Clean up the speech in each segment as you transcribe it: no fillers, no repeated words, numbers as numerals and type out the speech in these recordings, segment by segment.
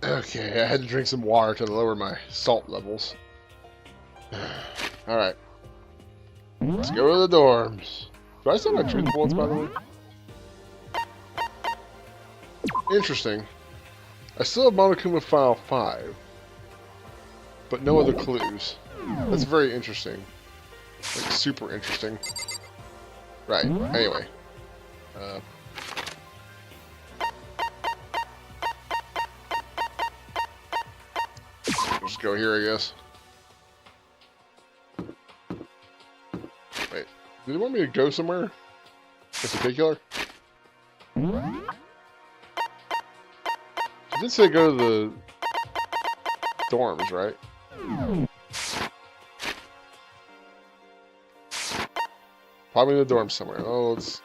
Okay, I had to drink some water to lower my salt levels. Alright. Let's go to the dorms. Do I still have my truth bullets, by the way? Interesting. I still have Monokuma File 5. But no other clues. That's very interesting. Like, super interesting. Right, anyway. Just go here, I guess. Wait, do they want me to go somewhere in particular? She did say go to the dorms, right? Probably in the dorms somewhere. Oh, let's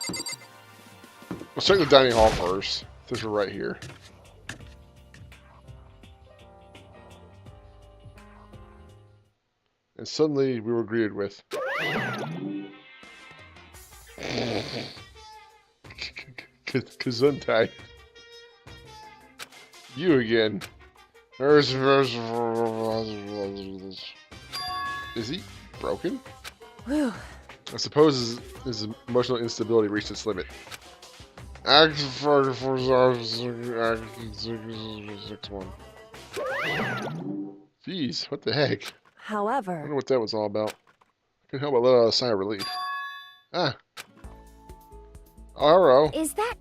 check the dining hall first, since we're right here. And suddenly we were greeted with Gesundheit. You again. Is he broken? Whew. I suppose his emotional instability reached its limit. Act 4461. Jeez, what the heck? I However, wonder what that was all about. I couldn't help but let out a sigh of relief. Ah. Oh, hello. Is that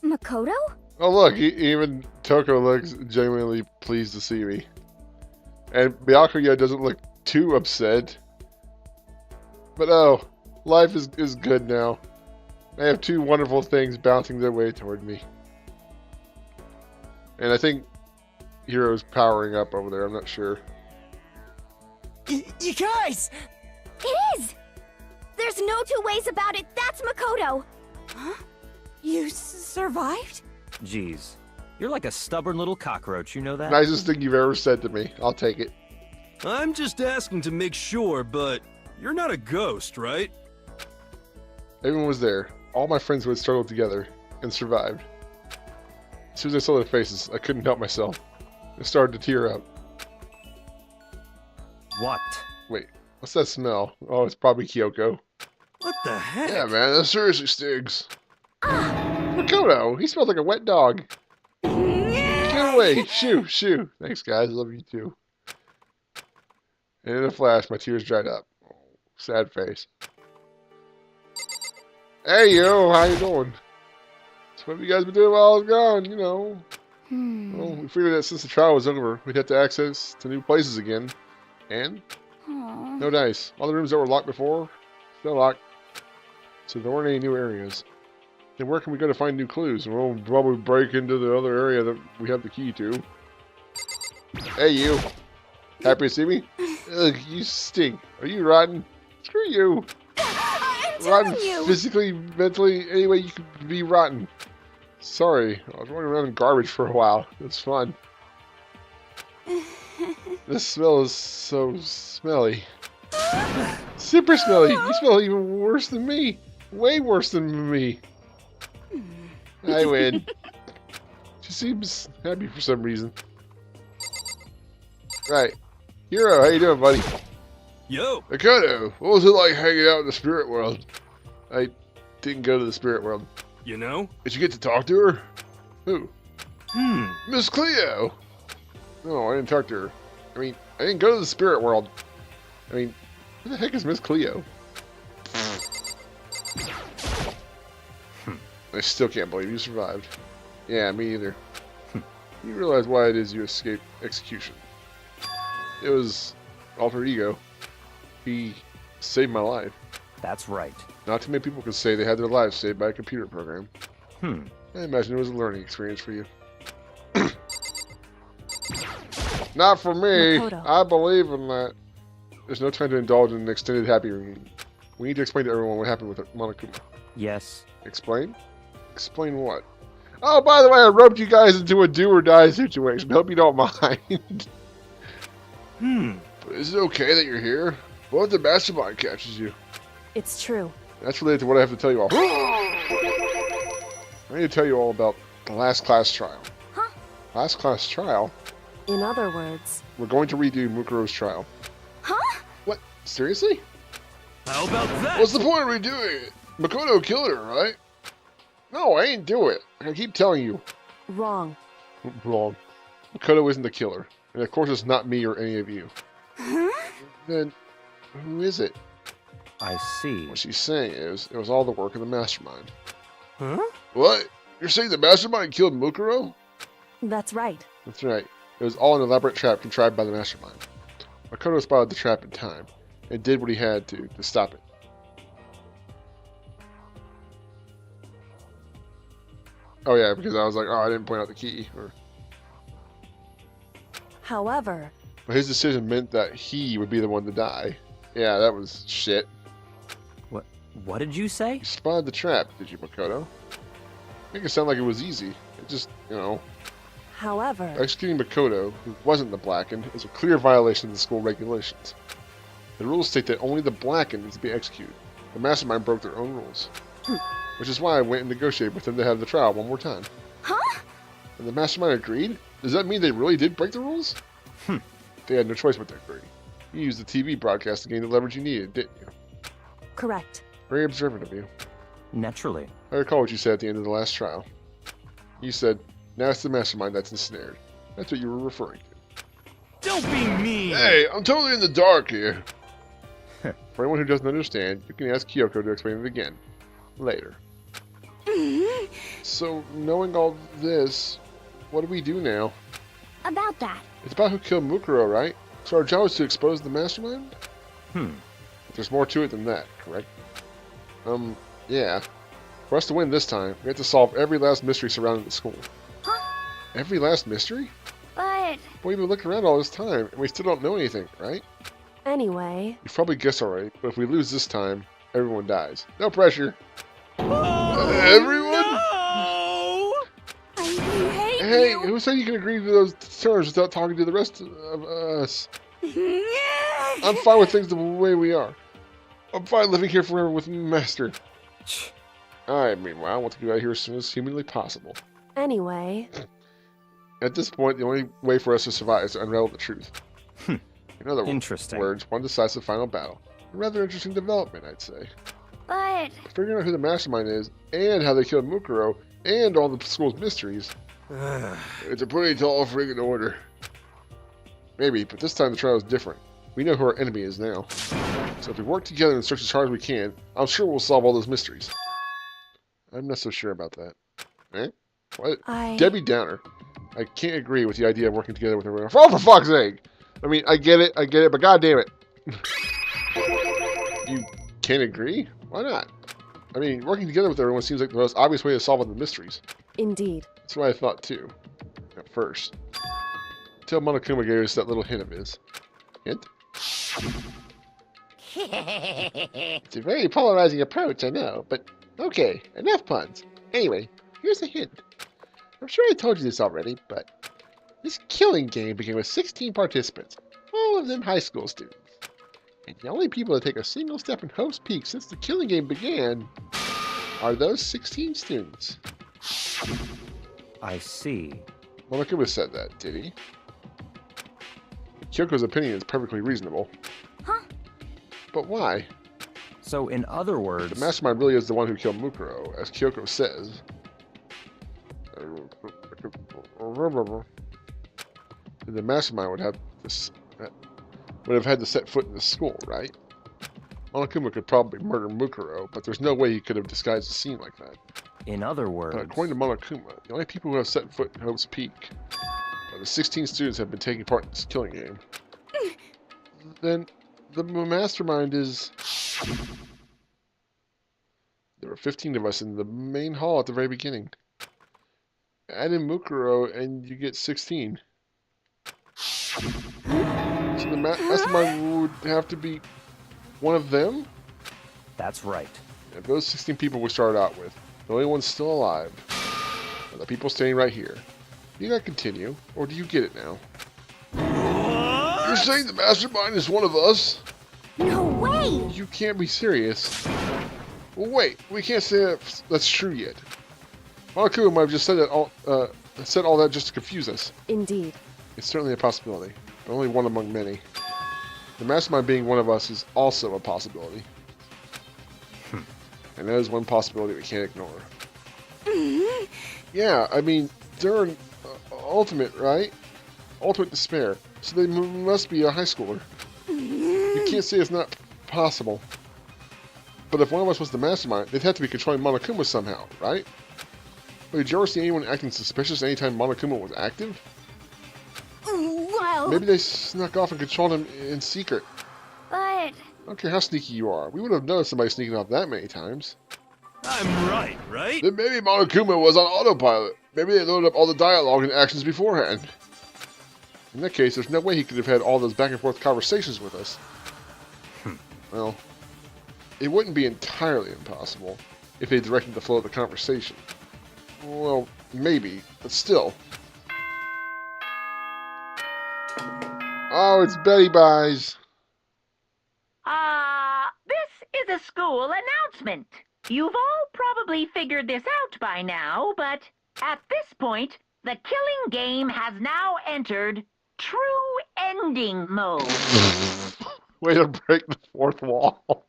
Makoto? Oh, look, even Toko looks genuinely pleased to see me. And Byakuya doesn't look too upset. But oh, life is good now. I have two wonderful things bouncing their way toward me. And I think Hiro's powering up over there, I'm not sure. you guys! It is! There's no two ways about it. That's Makoto. Huh? You survived? Jeez, you're like a stubborn little cockroach, you know that? Nicest thing you've ever said to me. I'll take it. I'm just asking to make sure, but you're not a ghost, right? Everyone was there. All my friends who had struggled together and survived. As soon as I saw their faces, I couldn't help myself. I started to tear up. What? Wait, what's that smell? Oh, it's probably Kyoko. What the heck? Yeah, man, that seriously stinks. Makoto, he smells like a wet dog. Get away! Shoo, shoo. Thanks, guys. Love you too. And in a flash, my tears dried up. Oh, sad face. Hey, yo, how you doing? So what have you guys been doing while I was gone? You know. Well, we figured that since the trial was over, we'd have to access to new places again. And? Aw. No dice. All the rooms that were locked before, still locked. So there weren't any new areas. Then where can we go to find new clues? And we'll probably break into the other area that we have the key to. Hey, you. Happy to see me? Ugh, you stink. Are you rotten? Screw you. I'm Rotten telling you. physically, mentally, any way you could be rotten. Sorry, I was running around in garbage for a while. It was fun. This smell is so smelly. Super smelly. You smell even worse than me. Way worse than me. I win. She seems happy for some reason. Right. Hiro, how you doing, buddy? Yo! Makoto, what was it like hanging out in the spirit world? I didn't go to the spirit world. You know? Did you get to talk to her? Who? Hmm. Miss Cleo! No, I didn't talk to her. I mean, I didn't go to the spirit world. I mean, who the heck is Miss Cleo? I still can't believe you survived. Yeah, me either. You realize why it is you escaped execution. It was alter ego. He saved my life. That's right. Not too many people can say they had their lives saved by a computer program. Hmm. I imagine it was a learning experience for you. Not for me. Makoto. I believe in that. There's no time to indulge in an extended happy reunion. We need to explain to everyone what happened with Monokuma. Yes. Explain? Explain what? Oh, by the way, I roped you guys into a do or die situation. Hope you don't mind. But is it okay that you're here? What if the mastermind catches you? It's true. That's related to what I have to tell you all. I need to tell you all about the last class trial. Huh? Last class trial? In other words, We're going to redo Mukuro's trial. Huh? What? Seriously? How about that? What's the point of redoing it? Makoto killed her, right? No, I ain't do it. I keep telling you. wrong. Wrong. Makoto isn't the killer. And of course it's not me or any of you. Huh? Then, who is it? I see. What she's saying is, it was all the work of the mastermind. Huh? What? You're saying the mastermind killed Mukuro? That's right. That's right. It was all an elaborate trap contrived by the mastermind. Makoto spotted the trap in time, and did what he had to stop it. Oh yeah, because I was like, oh, I didn't point out the key. However, But his decision meant that he would be the one to die. Yeah, that was shit. What did you say? You spotted the trap, did you, Makoto? Make it sound like it was easy. It just, however, executing Makoto, who wasn't the Blackened, is a clear violation of the school regulations. The rules state that only the Blackened is to be executed. The mastermind broke their own rules. Which is why I went and negotiated with them to have the trial one more time. Huh? And the mastermind agreed? Does that mean they really did break the rules? They had no choice but to agree. You used the TV broadcast to gain the leverage you needed, didn't you? correct. Very observant of you. Naturally. I recall what you said at the end of the last trial. You said, now it's the mastermind that's ensnared. That's what you were referring to. Don't be mean! Hey, I'm totally in the dark here. For anyone who doesn't understand, you can ask Kyoko to explain it again. Later. So, knowing all this, what do we do now? About that. It's about who killed Mukuro, right? So our job is to expose the mastermind? Hmm. There's more to it than that, correct? Yeah. For us to win this time, we have to solve every last mystery surrounding the school. Huh? Every last mystery? But... But we've been looking around all this time, and we still don't know anything, right? Anyway, You've probably guessed already, but if we lose this time, everyone dies. No pressure. Everyone? No! I hate Hey, you. who said you can agree to those terms without talking to the rest of us? I'm fine with things the way we are. I'm fine living here forever with Master. I, meanwhile, want to get out of here as soon as humanly possible. anyway, At this point, the only way for us to survive is to unravel the truth. In other Interesting. words, one decisive final battle. A rather interesting development, I'd say. But... Figuring out who the mastermind is, and how they killed Mukuro, and all the school's mysteries, it's a pretty tall friggin' order. Maybe, but this time the trial is different. We know who our enemy is now. So if we work together and search as hard as we can, I'm sure we'll solve all those mysteries. I'm not so sure about that. Eh? What? Debbie Downer. I can't agree with the idea of working together with everyone. Oh, for fuck's sake! I mean, I get it, but god damn it. You can't agree? Why not? I mean, working together with everyone seems like the most obvious way to solve all the mysteries. indeed. That's what I thought too. At first. Until Monokuma gave us that little hint of his. Hint? It's a very polarizing approach, I know, but okay, enough puns. Anyway, here's a hint. I'm sure I told you this already, but this killing game began with 16 participants, all of them high school students. And the only people to take a single step in Hope's Peak since the killing game began are those 16 students. I see. Monokuma said that, did he? Kyoko's opinion is perfectly reasonable. Huh? But why? So, in other words, The mastermind really is the one who killed Mukuro, as Kyoko says. The mastermind would have had to set foot in the school, right? Monokuma could probably murder Mukuro, but there's no way he could have disguised a scene like that. in other words, According to Monokuma, the only people who have set foot in Hope's Peak are the 16 students who have been taking part in this killing game. Then the mastermind is... There were 15 of us in the main hall at the very beginning. Add in Mukuro and you get 16. So the mastermind would have to be one of them? that's right. If those 16 people we started out with, the only ones still alive are the people standing right here. Do you gotta continue, or do you get it now? You're saying the mastermind is one of us? No way! You can't be serious. Well, wait, we can't say that's true yet. Monokuma might have just said all that just to confuse us. Indeed. It's certainly a possibility, but only one among many. The mastermind being one of us is also a possibility. And that is one possibility we can't ignore. Yeah, I mean, they're an ultimate, right? Ultimate despair. So they must be a high schooler. You can't say it's not possible. But if one of us was the mastermind, they'd have to be controlling Monokuma somehow, right? Wait, did you ever see anyone acting suspicious anytime Monokuma was active? Well, Maybe they snuck off and controlled him in secret. but I don't care how sneaky you are. We would have noticed somebody sneaking off that many times. I'm right? Then maybe Monokuma was on autopilot. Maybe they loaded up all the dialogue and actions beforehand. In that case, there's no way he could have had all those back and forth conversations with us. Well, it wouldn't be entirely impossible if they directed the flow of the conversation. Well, maybe, but still. Oh, it's Betty Buys. This is a school announcement. You've all probably figured this out by now, but at this point, the killing game has now entered true ending mode. Way to break the fourth wall.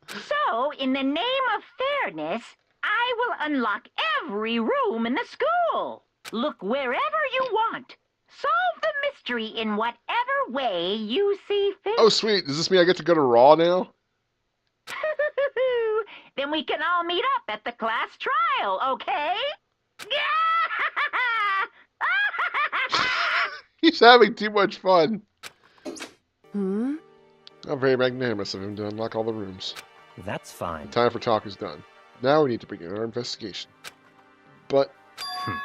So, in the name of fairness, I will unlock every room in the school. Look wherever you want. Solve the mystery in whatever way you see fit. Oh, sweet. Does this mean I get to go to Raw now? Then we can all meet up at the class trial, okay? He's having too much fun. Hmm? Not very magnanimous of him to unlock all the rooms. That's fine. Time for talk is done. Now we need to begin our investigation. But I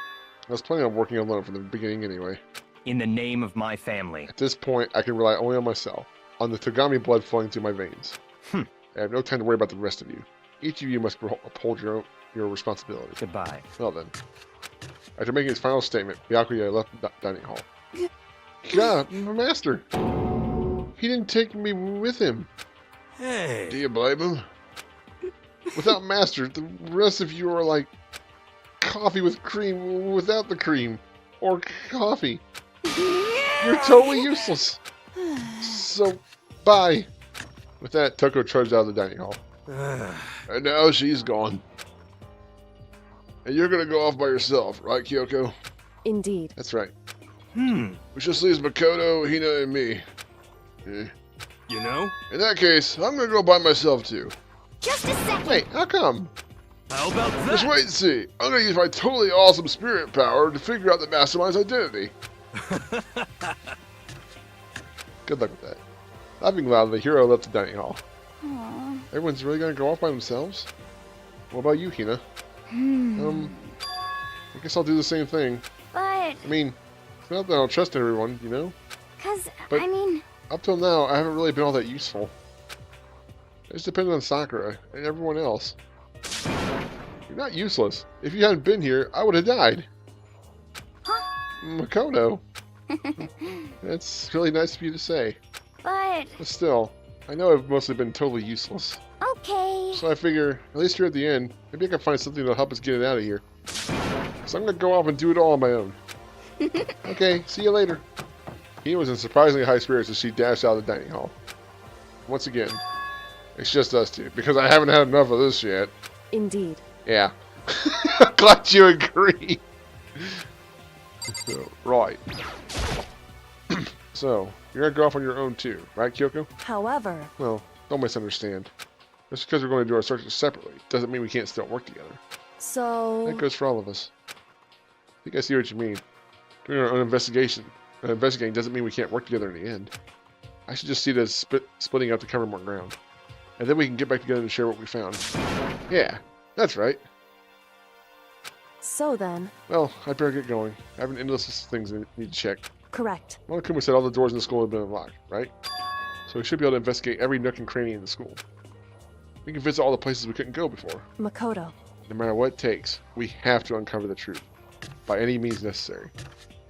was planning on working alone from the beginning anyway. In the name of my family. At this point, I can rely only on myself, on the Togami blood flowing through my veins. I have no time to worry about the rest of you. Each of you must uphold your responsibility. Goodbye. Well then. After making his final statement, Byakuya left the dining hall. God, my master! He didn't take me with him. Hey. Do you blame him? Without master, the rest of you are like coffee with cream without the cream. Or coffee. You're totally useless. So, bye. With that, Toko trudged out of the dining hall. And now she's gone. And you're gonna go off by yourself, right, Kyoko? Indeed. That's right. Which just leaves Makoto, Hina, and me. You know? In that case, I'm gonna go by myself too. just a second. Wait, how come? How about that? Just wait and see. I'm gonna use my totally awesome spirit power to figure out the mastermind's identity. Good luck with that. Laughing loudly, the hero left the dining hall. Aw. Everyone's really gonna go off by themselves? What about you, Hina? I guess I'll do the same thing. But, I mean, it's not that I don't trust everyone, you know? But- I mean, Up till now, I haven't really been all that useful. I just depended on Sakura and everyone else. You're not useless. If you hadn't been here, I would have died. Makoto. That's really nice of you to say. but, But still, I know I've mostly been totally useless. okay. So I figure, at least here at the end, maybe I can find something that'll help us get it out of here. So I'm gonna go off and do it all on my own. Okay, see you later. He was in surprisingly high spirits as she dashed out of the dining hall. Once again, it's just us two, because I haven't had enough of this yet. Indeed. Yeah. Glad you agree. So, right. So, you're gonna go off on your own too, right, Kyoko? However, Well, don't misunderstand. Just because we're going to do our searches separately doesn't mean we can't still work together. so... That goes for all of us. I think I see what you mean. Doing our own investigating doesn't mean we can't work together in the end. I should just see it as splitting up to cover more ground. And then we can get back together and share what we found. Yeah, that's right. So then, Well, I'd better get going. I have an endless list of things I need to check. correct. Monokuma said all the doors in the school have been unlocked, right? So we should be able to investigate every nook and cranny in the school. We can visit all the places we couldn't go before. Makoto. No matter what it takes, we have to uncover the truth. By any means necessary.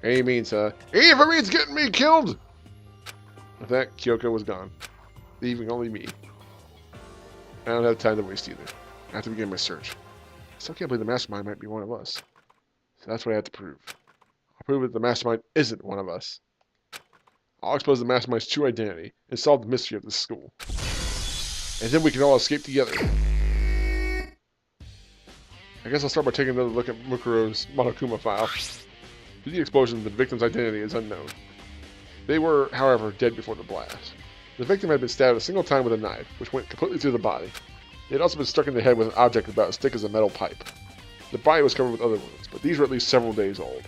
Any means, even if it means getting me killed! With that, Kyoko was gone. Leaving only me. I don't have time to waste either. I have to begin my search. I still can't believe the mastermind might be one of us. So that's what I have to prove. prove that the mastermind isn't one of us. I'll expose the mastermind's true identity and solve the mystery of this school. And then we can all escape together. I guess I'll start by taking another look at Mukuro's Monokuma file. Due to the explosion, the victim's identity is unknown. They were, however, dead before the blast. The victim had been stabbed a single time with a knife, which went completely through the body. They had also been struck in the head with an object about as thick as a metal pipe. The body was covered with other wounds, but these were at least several days old.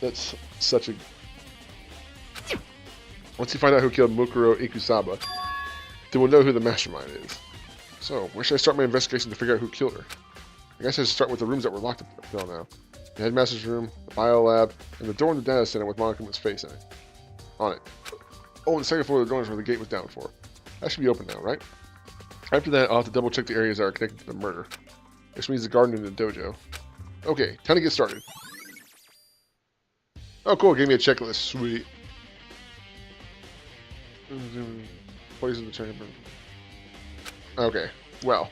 That's such a... Once you find out who killed Mukuro Ikusaba, then we'll know who the mastermind is. So, where should I start my investigation to figure out who killed her? I guess I should start with the rooms that were locked up until now. The headmaster's room, the bio lab, and the door in the data center with Monokuma's face in it. On it. Oh, the second floor of the door is where the gate was down for. That should be open now, right? After that, I'll have to double check the areas that are connected to the murder. Which means the garden and the dojo. Okay, time to get started. Oh, cool, gave me a checklist. Sweet. Place in the chamber. Okay, well.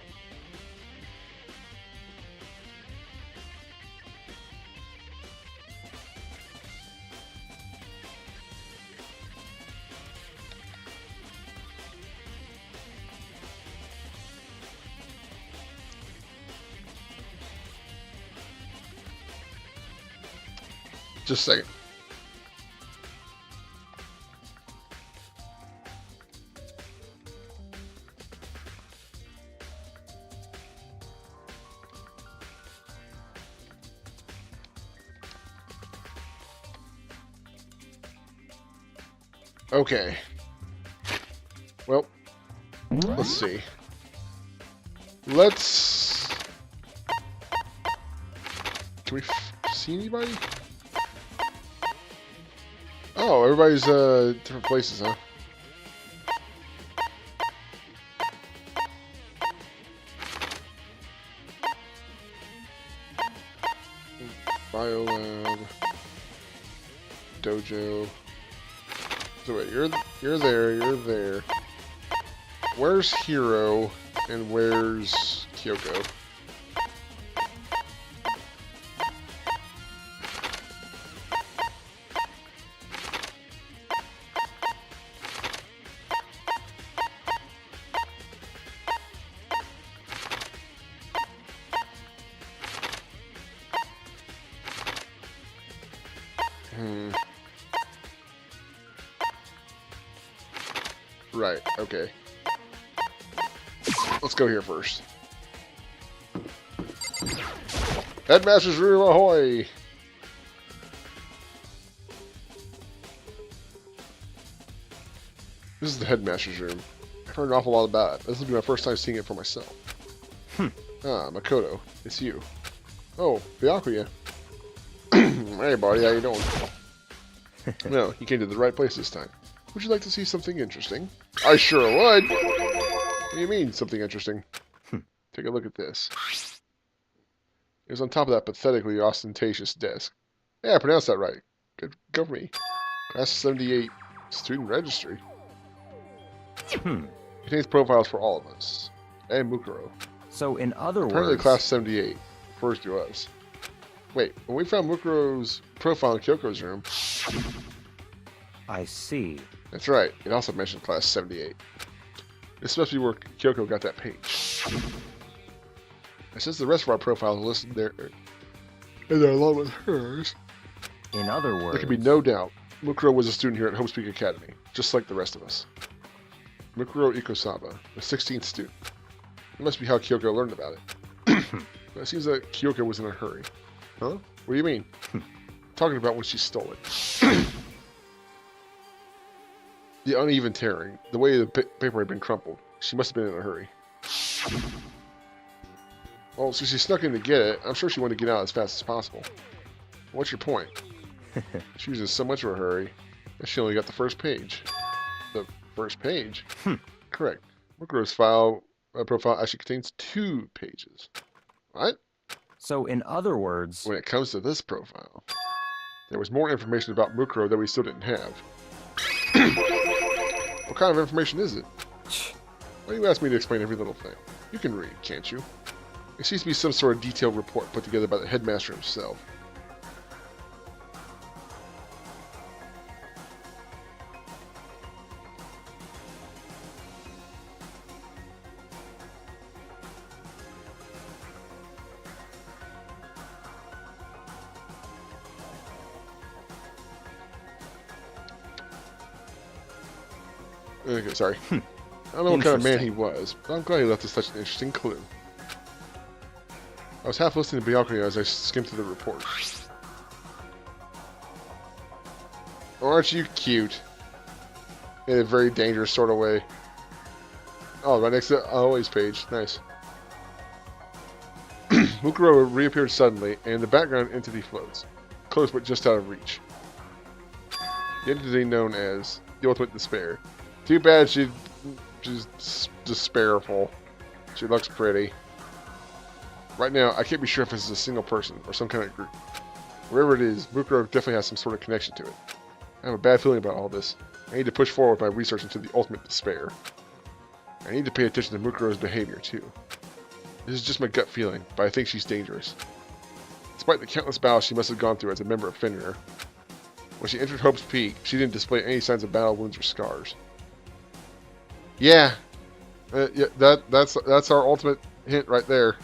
Just a second. Okay. Well, let's see. Let's... Can we see anybody? Oh, everybody's different places, huh? Biolab, dojo. So wait, you're there. Where's Hiro and where's Kyoko? Right, okay. Let's go here first. Headmaster's room, ahoy! This is the headmaster's room. I've heard an awful lot about it. This will be my first time seeing it for myself. Ah, Makoto, it's you. Oh, Byakuya. Hey, buddy, how you doing? No, you came to the right place this time. Would you like to see something interesting? I sure would! What do you mean, something interesting? Take a look at this. It was on top of that pathetically ostentatious desk. Yeah, I pronounced that right. Good, go for me. Class 78 student registry. Contains profiles for all of us. And Mukuro. So, in other Apparently words... Class 78 refers to us. Wait, when we found Mukuro's profile in Kyoko's room... I see. That's right. It also mentioned Class 78. This must be where Kyoko got that page. And since the rest of our profiles are listed there, and they're along with hers, In other words... there can be no doubt Mukuro was a student here at Homespeak Academy, just like the rest of us. Mukuro Ikusaba, the 16th student. That must be how Kyoko learned about it. But it seems that Kyoko was in a hurry. Huh? What do you mean? Talking about when she stole it. The uneven tearing, the way the paper had been crumpled. She must have been in a hurry. Well, so she snuck in to get it. I'm sure she wanted to get out as fast as possible. What's your point? She was in so much of a hurry that she only got the first page. The first page? Correct. Mukuro's profile actually contains 2 pages. What? So, in other words... When it comes to this profile, there was more information about Mukuro that we still didn't have. What kind of information is it? Why do you ask me to explain every little thing? You can read, can't you? There seems to be some sort of detailed report put together by the headmaster himself. Okay, sorry. I don't know what kind of man he was, but I'm glad he left us such an interesting clue. I was half listening to Bianca as I skimmed through the report. Oh, aren't you cute? In a very dangerous sort of way. Oh, right next to the always page. Nice. Mukuro reappeared suddenly, and in the background entity floats. Close but just out of reach. The entity known as the Ultimate Despair. Too bad she's despairful. She looks pretty. Right now, I can't be sure if this is a single person or some kind of group. Wherever it is, Mukuro definitely has some sort of connection to it. I have a bad feeling about all this. I need to push forward with my research into the Ultimate Despair. I need to pay attention to Mukuro's behavior, too. This is just my gut feeling, but I think she's dangerous. Despite the countless battles she must have gone through as a member of Fenrir, when she entered Hope's Peak, she didn't display any signs of battle wounds or scars. Yeah, that's our ultimate hint right there.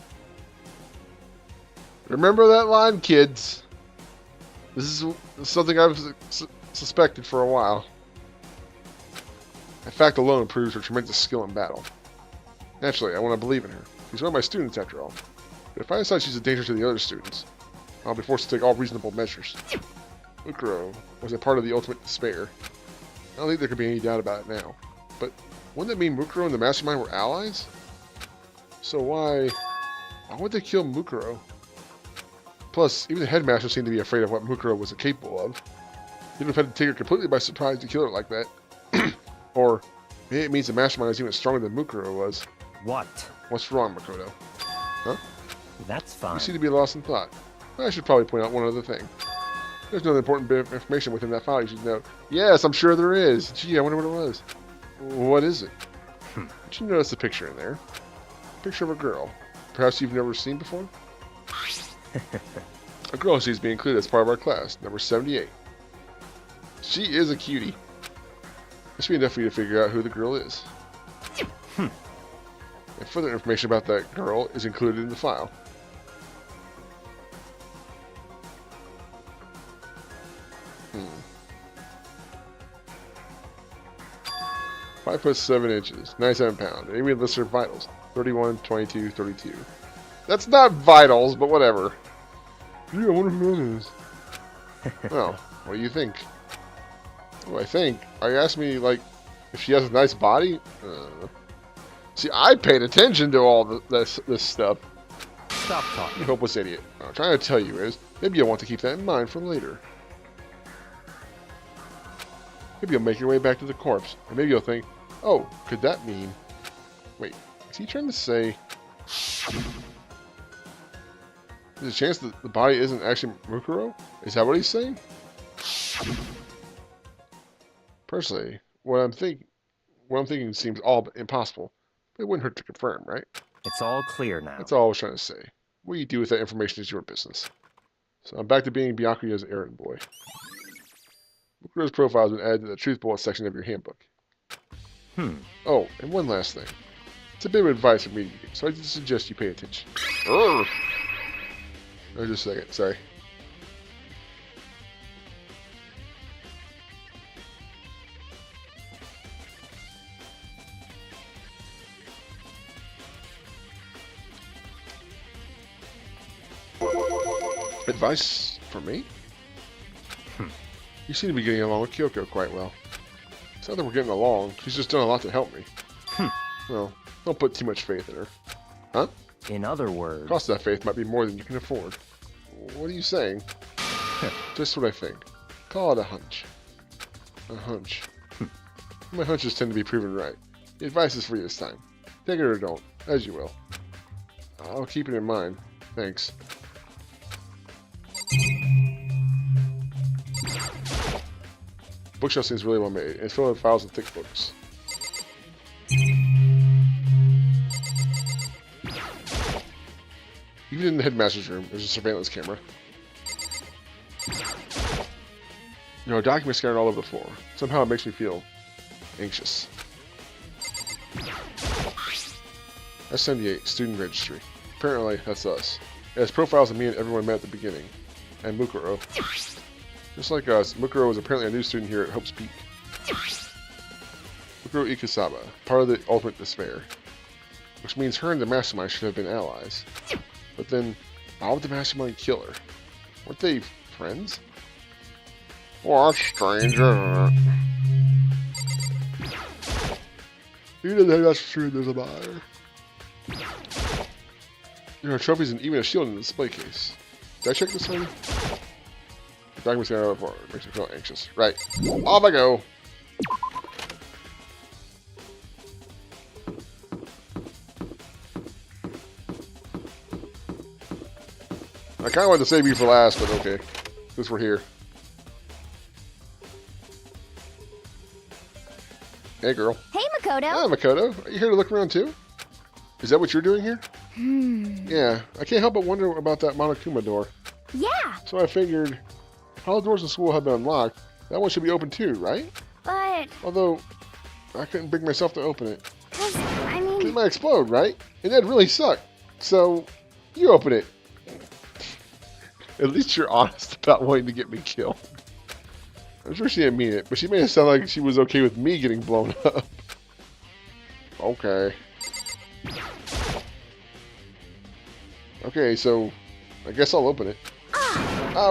Remember that line, kids. This is something I've suspected for a while. That fact alone proves her tremendous skill in battle. Naturally, I want to believe in her. She's one of my students after all. But if I decide she's a danger to the other students, I'll be forced to take all reasonable measures. Mukuro was a part of the Ultimate Despair. I don't think there could be any doubt about it now. But wouldn't that mean Mukuro and the Mastermind were allies? So why would they kill Mukuro? Plus, even the headmaster seemed to be afraid of what Mukuro was capable of. He would have had to take her completely by surprise to kill her like that. Or maybe it means the Mastermind is even stronger than Mukuro was. What? What's wrong, Makoto? Huh? That's fine. You seem to be lost in thought. I should probably point out one other thing. There's another important bit of information within that file you should know. Yes, I'm sure there is. Gee, I wonder what it was. What is it? Did you notice a picture in there? A picture of a girl. Perhaps you've never seen before? A girl who seems to be included as part of our class, number 78. She is a cutie. This should be enough for you to figure out who the girl is. And further information about that girl is included in the file. Five foot 7 inches, 97 pounds. Amy lists her vitals. 31, 22, 32. That's not vitals, but whatever. Yeah, I wonder who that is. Well, what do you think? What do I think? Are you asking me, like, if she has a nice body? See, I paid attention to all this stuff. Stop talking. You hopeless idiot. What I'm trying to tell you is, maybe you'll want to keep that in mind for later. Maybe you'll make your way back to the corpse, and maybe you'll think, oh, could that mean... Wait, is he trying to say... There's a chance that the body isn't actually Mukuro? Is that what he's saying? Personally, what I'm thinking seems all but impossible. But it wouldn't hurt to confirm, right? It's all clear now. That's all I was trying to say. What you do with that information is your business. So I'm back to being Byakuya's errand boy. Mukuro's profile has been added to the truth bullet section of your handbook. Oh, and one last thing. It's a bit of advice from me to you, so I just suggest you pay attention. Oh, just a second, sorry. Advice for me? You seem to be getting along with Kyoko quite well. It's not that we're getting along, she's just done a lot to help me. Well, don't put too much faith in her. Huh? In other words... The cost of that faith might be more than you can afford. What are you saying? Just what I think. Call it a hunch. A hunch. My hunches tend to be proven right. The advice is for you this time. Take it or don't, as you will. I'll keep it in mind. Thanks. Bookshelf seems really well made, and it's filled with files and thick books. Even in the headmaster's room, there's a surveillance camera. You know, documents scattered all over the floor. Somehow it makes me feel anxious. S78, student registry. Apparently, that's us. It has profiles of me and everyone met at the beginning. And Mukuro. Just like us, Mukuro was apparently a new student here at Hope's Peak. Mukuro Ikusaba, part of the Ultimate Despair. Which means her and the Mastermind should have been allies. But then, why would the Mastermind kill her? Weren't they friends? What stranger? You didn't think that's true, there's a buyer. There are trophies and even a shield in the display case. Did I check this one? The documents got out before. It makes me feel anxious. Right. Off I go. I kind of wanted to save you for last, but okay. Since we're here. Hey, girl. Hey, Makoto. Hi, Makoto. Are you here to look around, too? Is that what you're doing here? Yeah, I can't help but wonder about that Monokuma door. Yeah, So I figured, all the doors in school have been unlocked. That one should be open, too, right? but... Although, I couldn't bring myself to open it. 'cause, I It mean... might explode, right? And that'd really suck. So, you open it. At least you're honest about wanting to get me killed. I'm sure she didn't mean it, but she made it sound like she was okay with me getting blown up. Okay. Okay, so I guess I'll open it.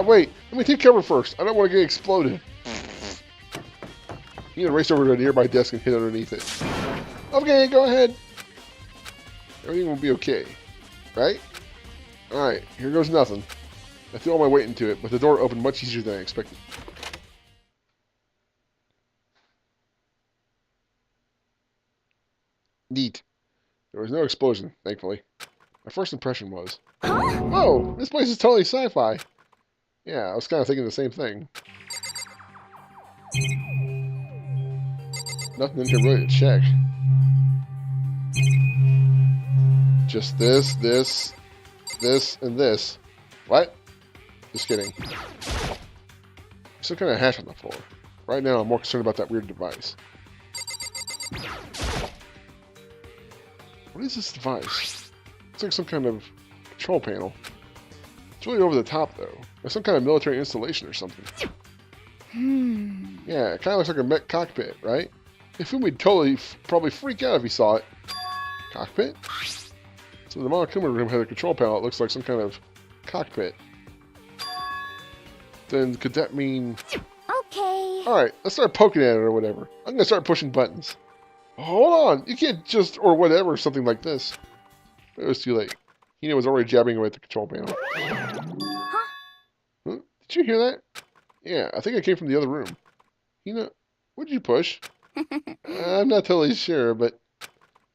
Wait. Let me take cover first. I don't want to get exploded. You need to race over to a nearby desk and hit underneath it. Okay, go ahead. Everything will be okay. Right? Alright, here goes nothing. I threw all my weight into it, but the door opened much easier than I expected. Neat. There was no explosion, thankfully. My first impression was, whoa, this place is totally sci-fi. Yeah, I was kind of thinking the same thing. Nothing in here really to check. Just this, and this. What? Just kidding. There's some kind of hash on the floor. Right now, I'm more concerned about that weird device. What is this device? It's like some kind of control panel. It's really over the top, though. It's some kind of military installation or something. Yeah, it kind of looks like a mech cockpit, right? Ifumi'd probably freak out if he saw it. Cockpit? So the Monokuma room had a control panel that looks like some kind of cockpit. Then could that mean... Okay. Alright, let's start poking at it or whatever. I'm gonna start pushing buttons. Hold on! You can't just... or whatever, something like this. It was too late. Hina was already jabbing away at the control panel. Huh? Did you hear that? Yeah, I think it came from the other room. Hina, what did you push? I'm not totally sure, but...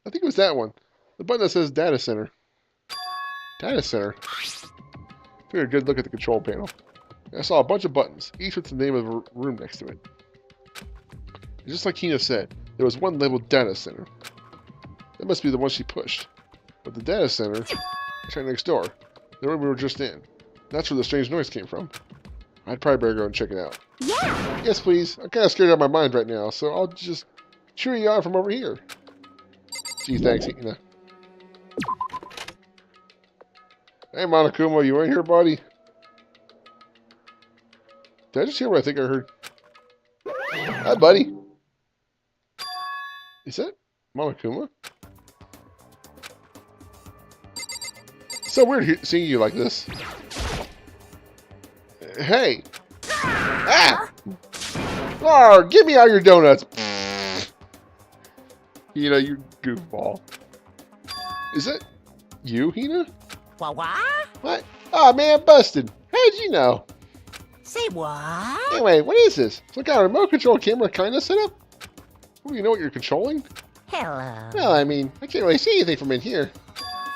I think it was that one. The button that says Data Center. Data Center? Took a good look at the control panel. I saw a bunch of buttons, each with the name of a room next to it. And just like Hina said, there was one labeled Data Center. That must be the one she pushed. But the Data Center is right next door. The room we were just in. That's where the strange noise came from. I'd probably better go and check it out. Yeah. Yes, please. I'm kind of scared out of my mind right now, so I'll just cheer you on from over here. Gee, thanks, Hina. Hey, Monokuma, you in here, buddy? Did I just hear what I think I heard? Hi, buddy. Is that Monokuma? So weird seeing you like this. Hey! Ah! Oh, give me all your donuts! Hina, you goofball. Is that you, Hina? What? What? Oh man, busted. How'd you know? Say what? Anyway, what is this? Some kind of remote control camera kind of setup? Do you know what you're controlling? Hello. Well, I mean, I can't really see anything from in here.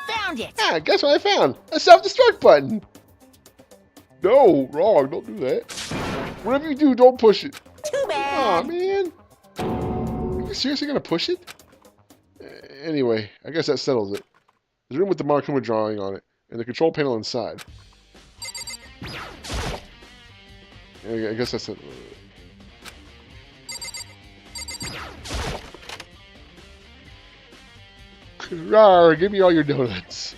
Found it. Ah, guess what I found? A self-destruct button! No, wrong, don't do that. Whatever you do, don't push it. Too Aw, bad. man. Are you seriously gonna push it? Anyway, I guess that settles it. The room with the Monokuma drawing on it. and the control panel inside. I guess that's it. Rawr, give me all your donuts.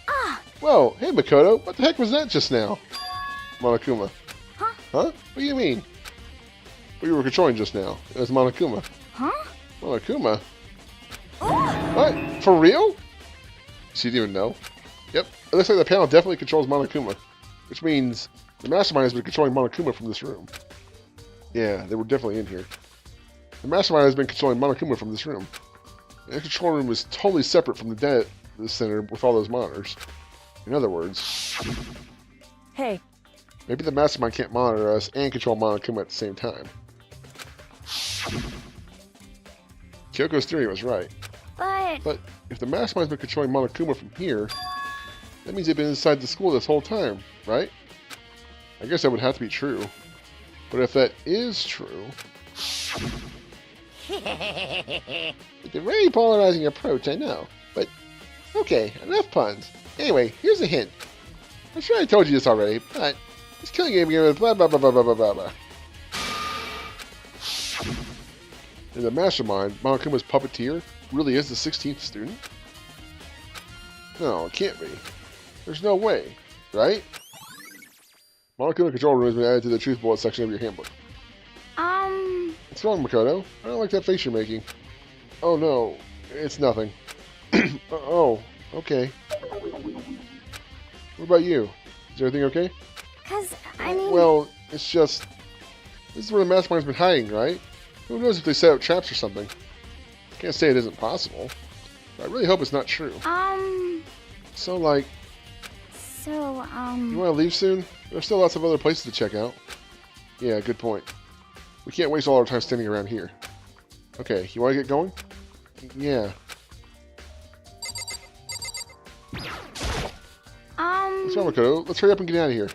Ah, Whoa, hey Makoto, what the heck was that just now? Monokuma. Huh? Huh? What do you mean? What you were controlling just now? It was Monokuma. huh? Monokuma? Oh, What? For real? She didn't even know. Yep, it looks like the panel definitely controls Monokuma, which means the Mastermind has been controlling Monokuma from this room. Yeah, they were definitely in here. The Mastermind has been controlling Monokuma from this room. And the control room was totally separate from the data center with all those monitors. In other words, Hey, maybe the Mastermind can't monitor us and control Monokuma at the same time. Kyoko's theory was right. But if the Mastermind's been controlling Monokuma from here, that means they've been inside the school this whole time, right? I guess that would have to be true. But if that is true... It's a very polarizing approach, I know. But, okay, enough puns. Anyway, here's a hint. I'm sure I told you this already, but this killing game began with blah blah blah blah blah blah blah. In the Mastermind, Monokuma's puppeteer really is the 16th student? No, it can't be. There's no way, right? Monokuma control room has been added to the truth bullet section of your handbook. What's wrong, Makoto? I don't like that face you're making. Oh no, it's nothing. Oh, okay. What about you? Is everything okay? 'cause, I mean... Well, it's just... This is where the Mastermind's been hiding, right? Who knows if they set up traps or something? Can't say it isn't possible. But I really hope it's not true. So, like... You want to leave soon? There's still lots of other places to check out. Yeah, good point. We can't waste all our time standing around here. Okay, you want to get going? Yeah. What's wrong, Makoto? Let's hurry up and get out of here.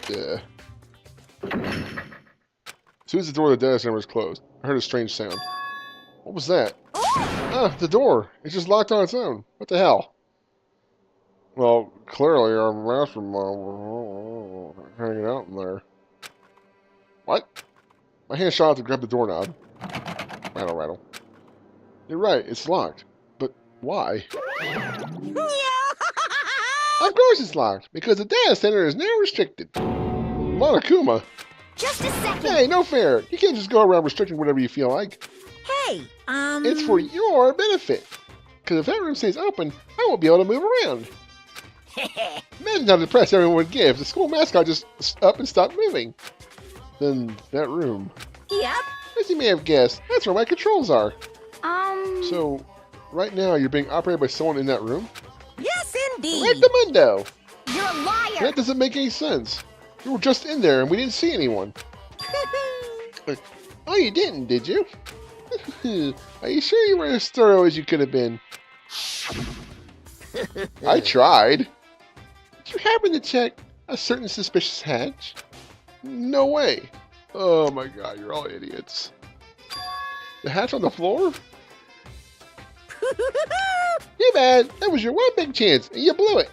Yeah. As soon as the door of the data center was closed, I heard a strange sound. What was that? Ah, the door! It just locked on its own. What the hell? Well, clearly our mastermind was hanging out in there. What? My hand shot out to grab the doorknob. Rattle, rattle. You're right, it's locked. But why? Of course it's locked, because the data center is now restricted. Monokuma? Just a second! Hey, no fair! You can't just go around restricting whatever you feel like. Hey, It's for your benefit. Because if that room stays open, I won't be able to move around. Imagine how depressed everyone would get if the school mascot just up and stopped moving. Then that room. Yep. As you may have guessed, that's where my controls are. So, right now you're being operated by someone in that room? Yes, indeed. Right the mundo! You're a liar! That doesn't make any sense. We were just in there and we didn't see anyone. Oh, you didn't, did you? Are you sure you were as thorough as you could have been? I tried. Did you happen to check a certain suspicious hatch? No way. Oh my god, you're all idiots. The hatch on the floor? Too bad. That was your one big chance, and you blew it.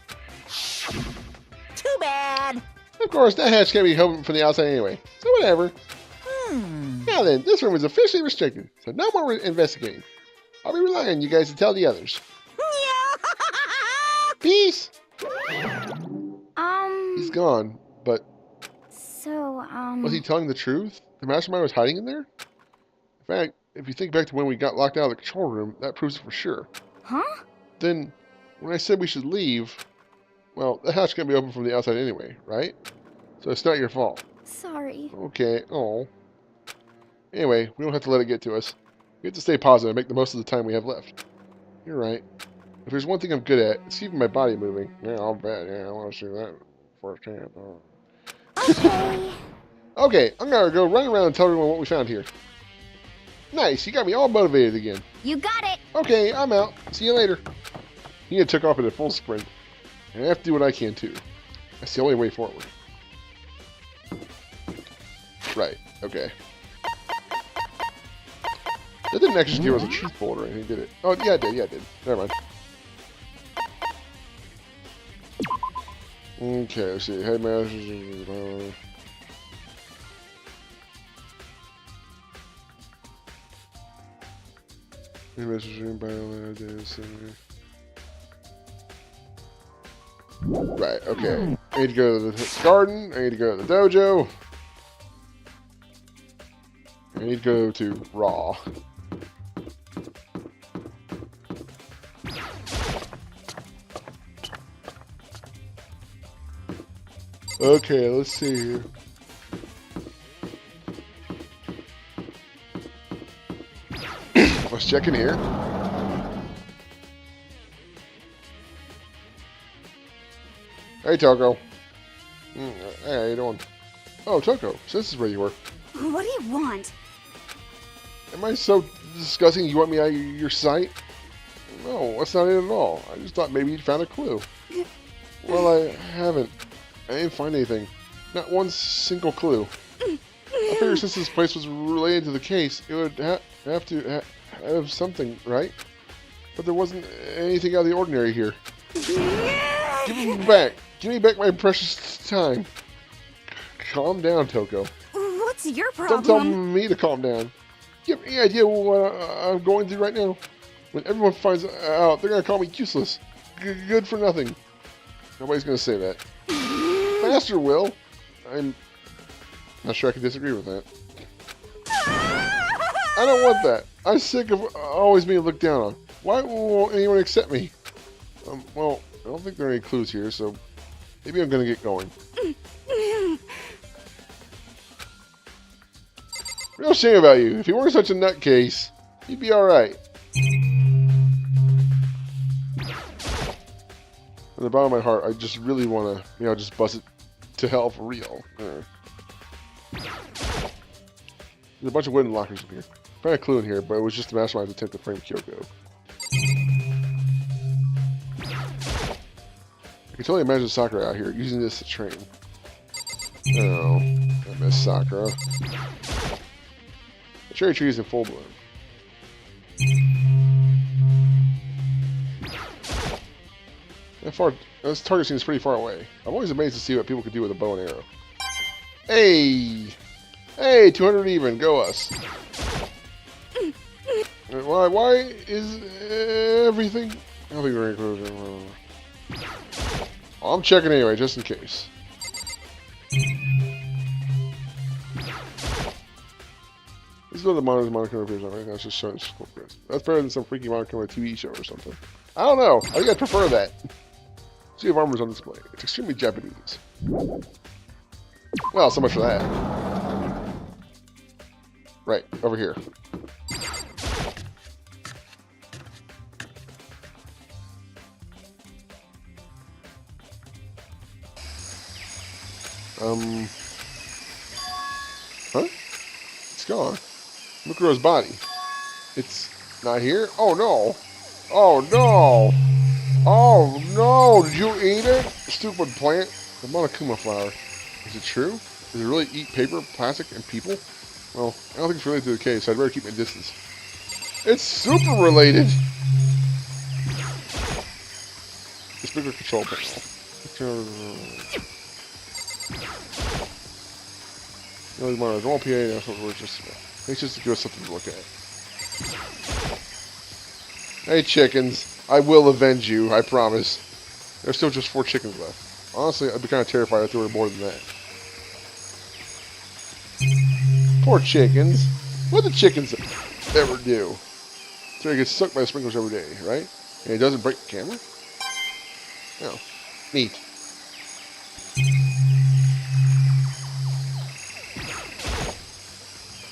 Too bad. Of course, that hatch can't be open from the outside anyway, so whatever. Now then, this room is officially restricted, so no more investigating. I'll be relying on you guys to tell the others. Peace! He's gone, but was he telling the truth? The Mastermind was hiding in there? In fact, if you think back to when we got locked out of the control room, that proves it for sure. Huh? Then, when I said we should leave, well, the hatch can't be open from the outside anyway, right? So it's not your fault. Sorry. Okay, oh. Anyway, we don't have to let it get to us. We have to stay positive and make the most of the time we have left. You're right. If there's one thing I'm good at, it's keeping my body moving. Yeah, I'll bet. Yeah, I want to see that firsthand. Oh. Okay. Okay, I'm gonna go run around and tell everyone what we found here. Nice, you got me all motivated again. You got it! Okay, I'm out. See you later. He took off at a full sprint. And I have to do what I can too. That's the only way forward. Right, okay. That didn't actually give us a truth bullet or anything, did it? Oh, yeah, it did. Yeah, it did. Never mind. Okay, let's see. Headmaster. Right, okay. I need to go to the garden. I need to go to the dojo. I need to go to Raw. Okay, let's see here. Let's check in here. Hey, Toko. Hey, how you doing? Oh, Toko, so this is where you were. What do you want? Am I so disgusting you want me out of your sight? No, that's not it at all. I just thought maybe you'd found a clue. Well, I haven't. I didn't find anything. Not one single clue. I figured since this place was related to the case, it would have to have something, right? But there wasn't anything out of the ordinary here. Give me back. Give me back my precious time. Calm down, Toko. What's your Don't tell me to calm down. You have any idea what I'm going through right now? When everyone finds out, they're going to call me useless. Good for nothing. Nobody's going to say that. Master will. I'm not sure I can disagree with that. I don't want that. I'm sick of always being looked down on. Why won't anyone accept me? Well, I don't think there are any clues here, so maybe I'm going to get going. Real shame about you. If you weren't such a nutcase, you'd be alright. From the bottom of my heart, I just really want to, just bust it to hell for real. There's a bunch of wooden lockers in here. Found a clue in here, but it was just the mastermind's attempt to frame Kyoko. I can totally imagine Sakura out here using this to train. Oh, I miss Sakura. The cherry tree is in full bloom. This target seems pretty far away. I'm always amazed to see what people can do with a bow and arrow. Hey! Hey, 200 even. Go us. Why is everything... I'll be very close. I'm checking anyway, just in case. This is what the Monokuma appears on, right? That's just showing school quiz. That's better than some freaky Monokuma TV show or something. I don't know. I think I prefer that. See if armor's on display. It's extremely Japanese. Well, so much for that. Right, over here. Huh? It's gone. Mukuro's body. It's not here? Oh no! Oh no! Oh no! Did you eat it? Stupid plant. The Monokuma flower. Is it true? Does it really eat paper, plastic, and people? Well, I don't think it's related to the case, so I'd better keep my distance. It's super related! The speaker control panel. These monitors won't PA, that's what we're just about. It's just to give us something to look at. Hey chickens, I will avenge you, I promise. There's still just 4 chickens left. Honestly, I'd be kind of terrified if there were more than that. Poor chickens. What do chickens ever do? So he gets sucked by the sprinklers every day, right? And he doesn't break the camera? Oh, neat.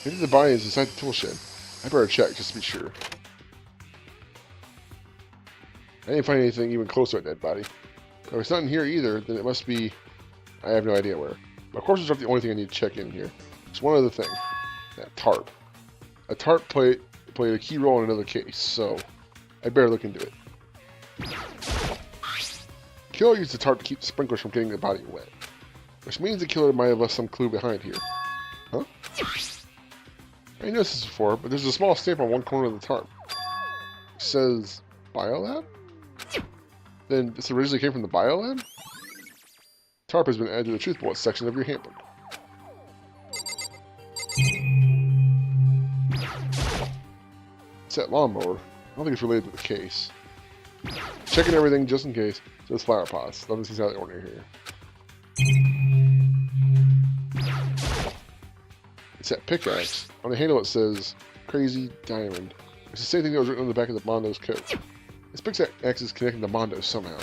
Maybe the body is inside the tool shed. I better check just to be sure. I didn't find anything even close to a dead body. If it's not in here either, then it must be... I have no idea where. But of course, it's not the only thing I need to check in here. There's one other thing. That tarp. A tarp played a key role in another case, so I better look into it. Killer used the tarp to keep the sprinklers from getting the body wet. Which means the killer might have left some clue behind here. Huh? I noticed this before, but there's a small stamp on one corner of the tarp. It says Biolab? Then this originally came from the Biolab? Tarp has been added to the Truth Bullets section of your handbook. It's that lawnmower. I don't think it's related to the case. Checking everything just in case. So it's flower pots. Nothing seems out of the ordinary here. It's that pickaxe. On the handle it says Crazy Diamond. It's the same thing that was written on the back of the Mondo's coat. This pickaxe is connecting to Mondo somehow.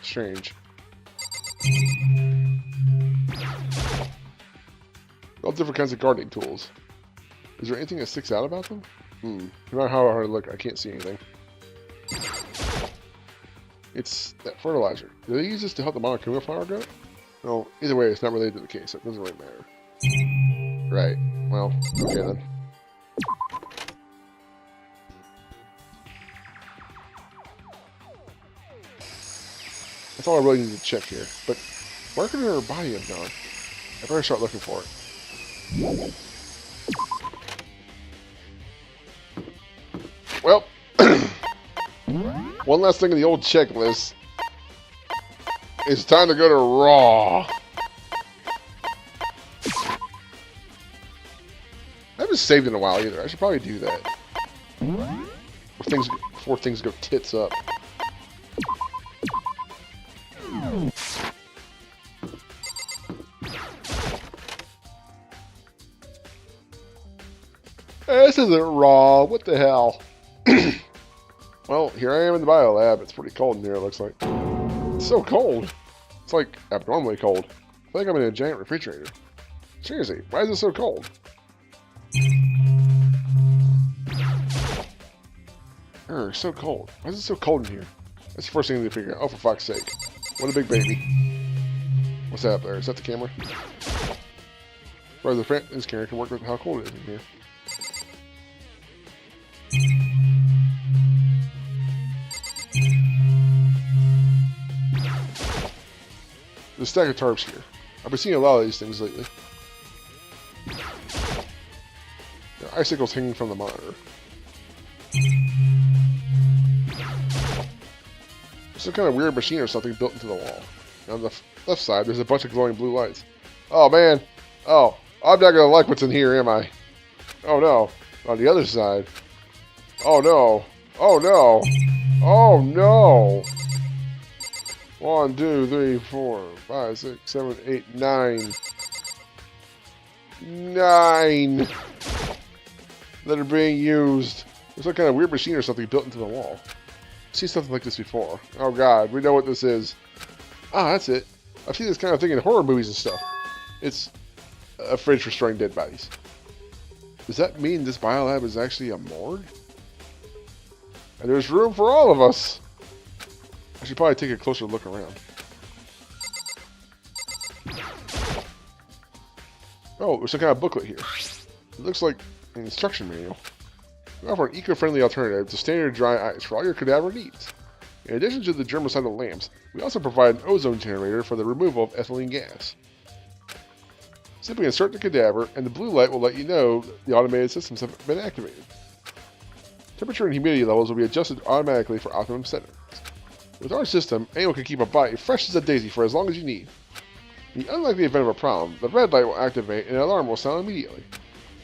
Strange. All different kinds of gardening tools. Is there anything that sticks out about them? No matter how hard I look, I can't see anything. It's that fertilizer. Do they use this to help the Monokuma flower grow? No, either way, it's not related to the case, so it doesn't really matter. Right. Well, okay then. That's all I really need to check here. But where could her body have gone? I better start looking for it. Well, one last thing in the old checklist. It's time to go to Raw. I haven't saved in a while either. I should probably do that. Before things go tits up. This isn't Raw. What the hell? Well, here I am in the biolab. It's pretty cold in here, it looks like. It's so cold. It's like abnormally cold. I feel like I'm in a giant refrigerator. Seriously, why is it so cold? So cold. Why is it so cold in here? That's the first thing to figure out. Oh, for fuck's sake. What a big baby. What's that up there? Is that the camera? Rather, this camera can work with how cold it is in here. There's a stack of tarps here. I've been seeing a lot of these things lately. There are icicles hanging from the monitor. There's some kind of weird machine or something built into the wall. And on the left side, there's a bunch of glowing blue lights. Oh man! Oh, I'm not gonna like what's in here, am I? Oh no! On the other side. Oh no! Oh no! Oh no! 1, 2, 3, 4, 5, 6, 7, 8, 9. 9 that are being used. There's some kind of weird machine or something built into the wall. I've seen something like this before. Oh god, we know what this is. Ah, that's it. I've seen this kind of thing in horror movies and stuff. It's a fridge for storing dead bodies. Does that mean this biolab is actually a morgue? And there's room for all of us. I should probably take a closer look around. Oh, there's some kind of booklet here. It looks like an instruction manual. We offer an eco-friendly alternative to standard dry ice for all your cadaver needs. In addition to the germicidal lamps, we also provide an ozone generator for the removal of ethylene gas. Simply insert the cadaver, and the blue light will let you know the automated systems have been activated. Temperature and humidity levels will be adjusted automatically for optimum settings. With our system, anyone can keep a body fresh as a daisy for as long as you need. In the unlikely event of a problem, the red light will activate and an alarm will sound immediately.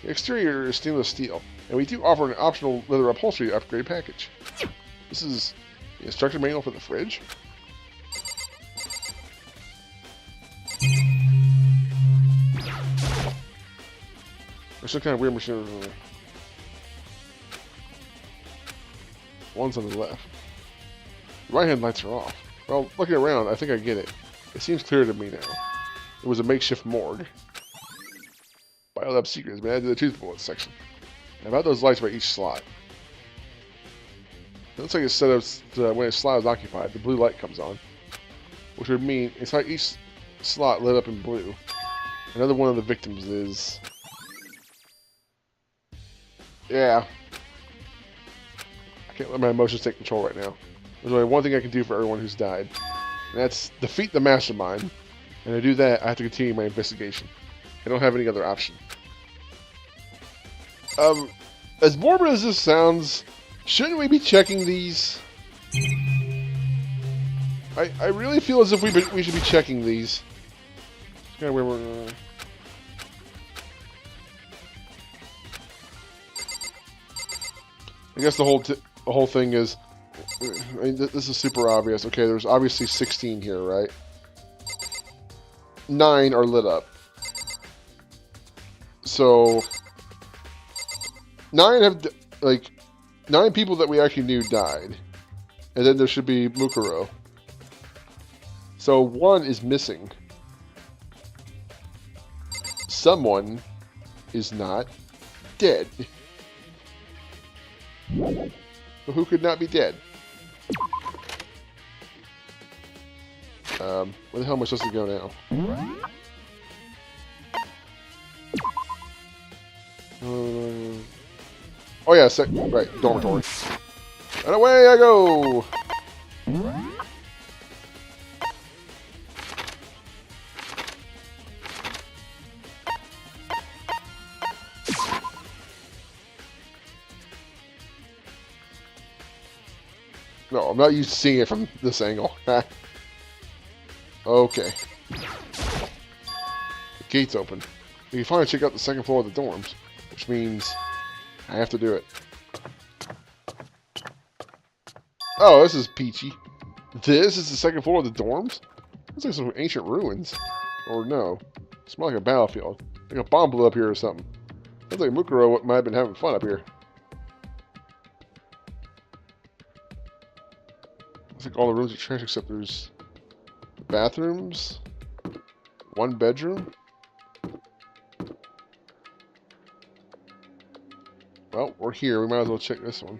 The exterior is stainless steel, and we do offer an optional leather upholstery upgrade package. This is the instruction manual for the fridge. There's some kind of weird machine over there. One's on the left. The right-hand lights are off. Well, looking around, I think I get it. It seems clear to me now. It was a makeshift morgue. Biolab secret has been added to the Truth Bullets section. And about those lights by each slot. It looks like it's set up so when a slot is occupied, the blue light comes on. Which would mean inside each slot lit up in blue. Another one of the victims is... Yeah. I can't let my emotions take control right now. There's only one thing I can do for everyone who's died. And that's defeat the mastermind. And to do that, I have to continue my investigation. I don't have any other option. As morbid as this sounds, shouldn't we be checking these? I really feel as if we should be checking these. It's kind of where we're. I guess the whole thing is. I mean, this is super obvious. Okay, there's obviously 16 here, right? 9 are lit up. So 9 have 9 people that we actually knew died, and then there should be Mukuro. So 1 is missing. Someone is not dead. But who could not be dead? Where the hell am I supposed to go now? Oh yeah, right, dormitory. And away I go! No, I'm not used to seeing it from this angle. Okay. The gate's open. We can finally check out the second floor of the dorms, which means I have to do it. Oh, this is peachy. This is the second floor of the dorms? Looks like some ancient ruins. Or no. It smells like a battlefield. Like a bomb blew up here or something. Looks like Mukuro might have been having fun up here. Looks like all the rooms are trash except there's bathrooms, 1 bedroom. Well, we're here. We might as well check this one.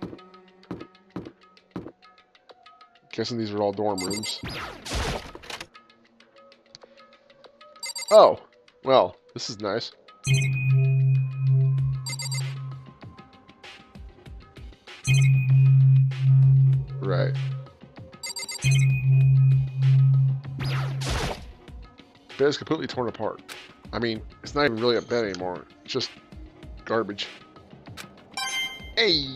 Guessing these are all dorm rooms. Oh, well, this is nice. Right. Bed is completely torn apart. I mean, it's not even really a bed anymore. It's just garbage. Hey!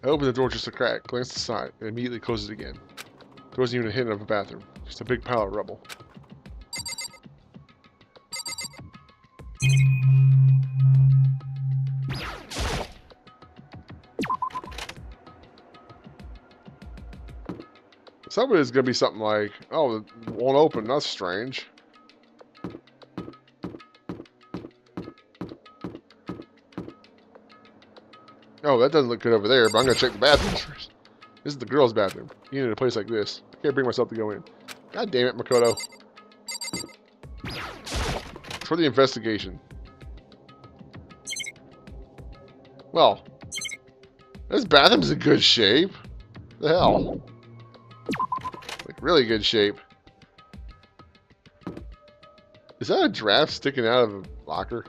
I open the door just a crack, glance aside, and immediately close it again. There wasn't even a hint of a bathroom. Just a big pile of rubble. Some of it is going to be something like, oh, it won't open, that's strange. Oh, that doesn't look good over there, but I'm going to check the bathrooms first. This is the girls' bathroom. Even in a place like this. I can't bring myself to go in. God damn it, Makoto. For the investigation. Well, this bathroom's in good shape. The hell? Like, really good shape. Is that a giraffe sticking out of a locker?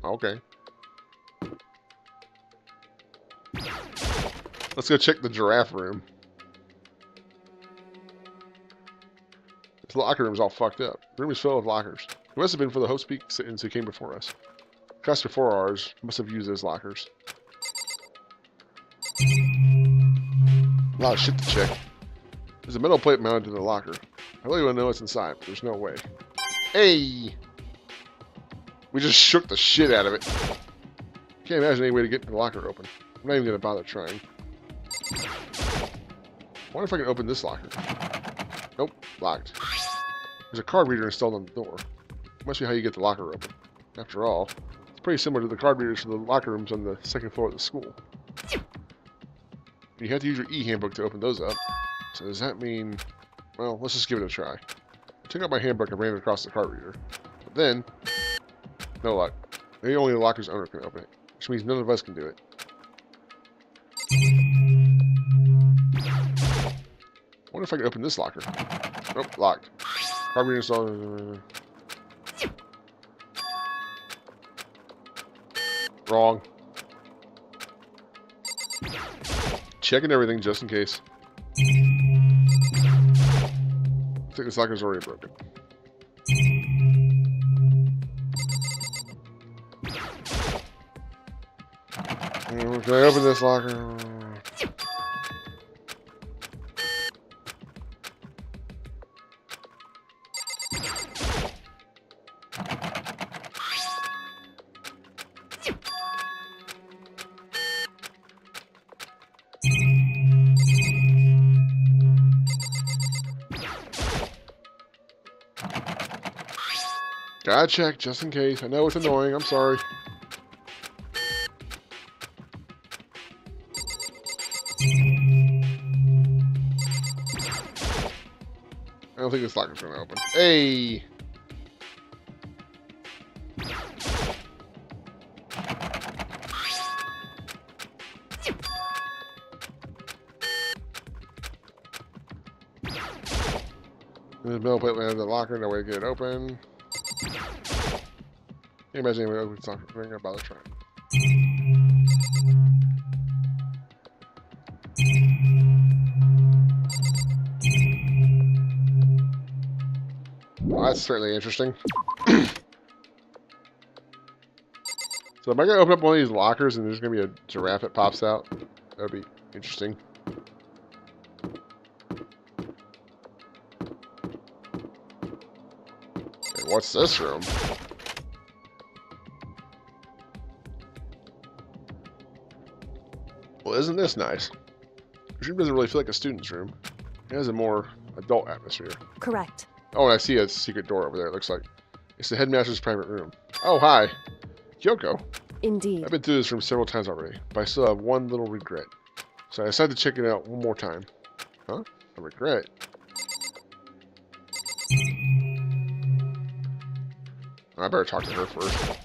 Okay. Let's go check the giraffe room. This locker room is all fucked up. The room is filled with lockers. It must have been for the host citizens who came before us. Class before ours must have used those lockers. A lot of shit to check. There's a metal plate mounted to the locker. I really want to know what's inside, but there's no way. Hey! We just shook the shit out of it. Can't imagine any way to get the locker open. I'm not even going to bother trying. I wonder if I can open this locker. Nope, locked. There's a card reader installed on the door. Must be how you get the locker open. After all, it's pretty similar to the card readers for the locker rooms on the second floor of the school. You have to use your e-handbook to open those up. So does that mean... Well, let's just give it a try. I took out my handbook and ran it across the card reader. But then... No luck. Maybe only the locker's owner can open it. Which means none of us can do it. I wonder if I can open this locker. Nope, locked. Card reader installed. Wrong. Checking everything just in case. I think this locker's already broken. Can I open this locker? Gotta check just in case. I know it's annoying. I'm sorry. I don't think this locker's gonna open. Hey! There's a metal plate landed in the locker. No way to get it open. Can't imagine anyone opens the locker. I'm gonna bother trying. Well, that's certainly interesting. So am I gonna open up one of these lockers and there's gonna be a giraffe that pops out? That'd be interesting. And what's this room? Well, isn't this nice? This room doesn't really feel like a student's room. It has a more adult atmosphere. Correct. Oh, and I see a secret door over there, it looks like. It's the headmaster's private room. Oh, hi. Kyoko. Indeed. I've been through this room several times already, but I still have one little regret. So I decided to check it out one more time. Huh? A regret? I better talk to her first.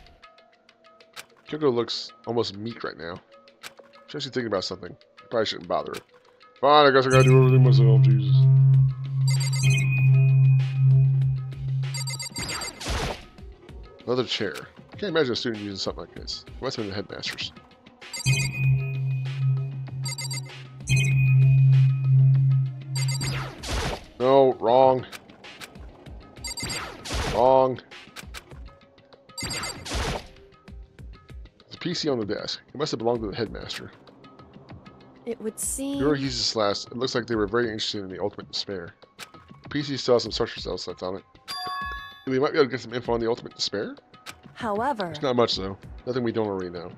Kyoko looks almost meek right now. She's actually thinking about something. I probably shouldn't bother her. Fine, I guess I gotta do everything myself, Jesus. Another chair. I can't imagine a student using something like this. It must have been the headmaster's. No, wrong. Wrong. There's a PC on the desk. It must have belonged to the headmaster. It would seem. Whoever used this last, it looks like they were very interested in the ultimate despair. The PC still has some structure cells left on it. We might be able to get some info on the ultimate despair? However, There's not much though. Nothing we don't already know.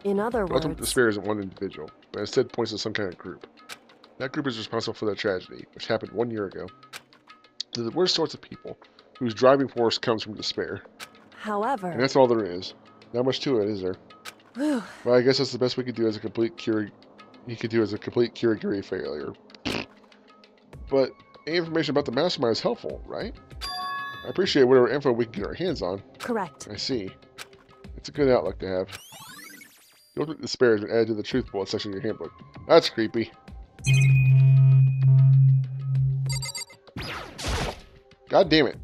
in other The ultimate words, despair isn't one individual, but instead points to some kind of group. That group is responsible for that tragedy, which happened 1 year ago. They're the worst sorts of people, whose driving force comes from despair. however, And that's all there is. Not much to it, is there? whew, Well, I guess that's the best we could do as a complete cure. He could do as a complete Kirigiri failure. But any information about the mastermind is helpful, right? I appreciate whatever info we can get our hands on. correct. I see. It's a good outlook to have. The ultimate despair has been added to the truth bullet section of your handbook. That's creepy. God damn it.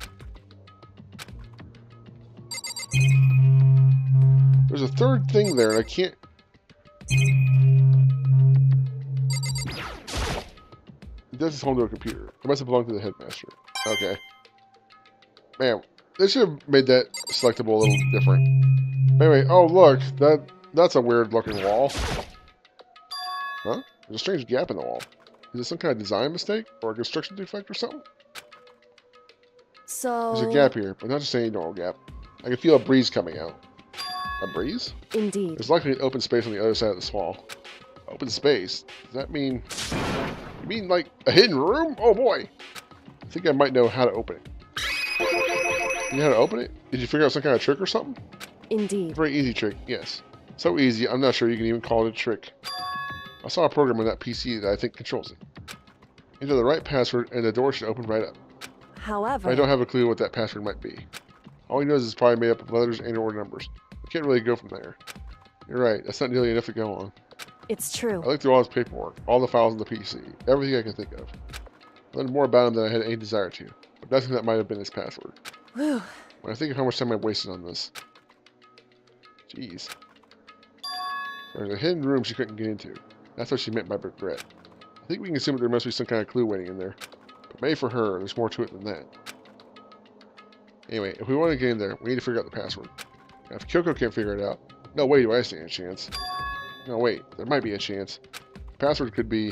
There's a third thing there, and I can't... It does its home to a computer. It must have belonged to the headmaster. Okay. Man, they should have made that selectable a little different. Anyway, oh look, that's a weird looking wall. Huh? There's a strange gap in the wall. Is it some kind of design mistake? Or a construction defect or something? So, There's a gap here, but not just any normal gap. I can feel a breeze coming out. A breeze? indeed. There's likely an open space on the other side of this wall. Open space? Does that mean... You mean like a hidden room? Oh boy! I think I might know how to open it. You know how to open it? Did you figure out some kind of trick or something? Indeed. Very easy trick, yes. So easy, I'm not sure you can even call it a trick. I saw a program on that PC that I think controls it. Enter the right password and the door should open right up. However, I don't have a clue what that password might be. All he knows is it's probably made up of letters and or numbers. We can't really go from there. You're right, that's not nearly enough to go on. it's true. I looked through all his paperwork, all the files on the PC, everything I can think of. I learned more about him than I had any desire to, but nothing that might have been his password. Whew. When I think of how much time I've wasted on this. Jeez. There's a hidden room she couldn't get into. That's what she meant by regret. I think we can assume that there must be some kind of clue waiting in there. But maybe for her, there's more to it than that. Anyway, if we want to get in there, we need to figure out the password. Now, if Kyoko can't figure it out, no way do I stand a chance. No, wait. There might be a chance. The password could be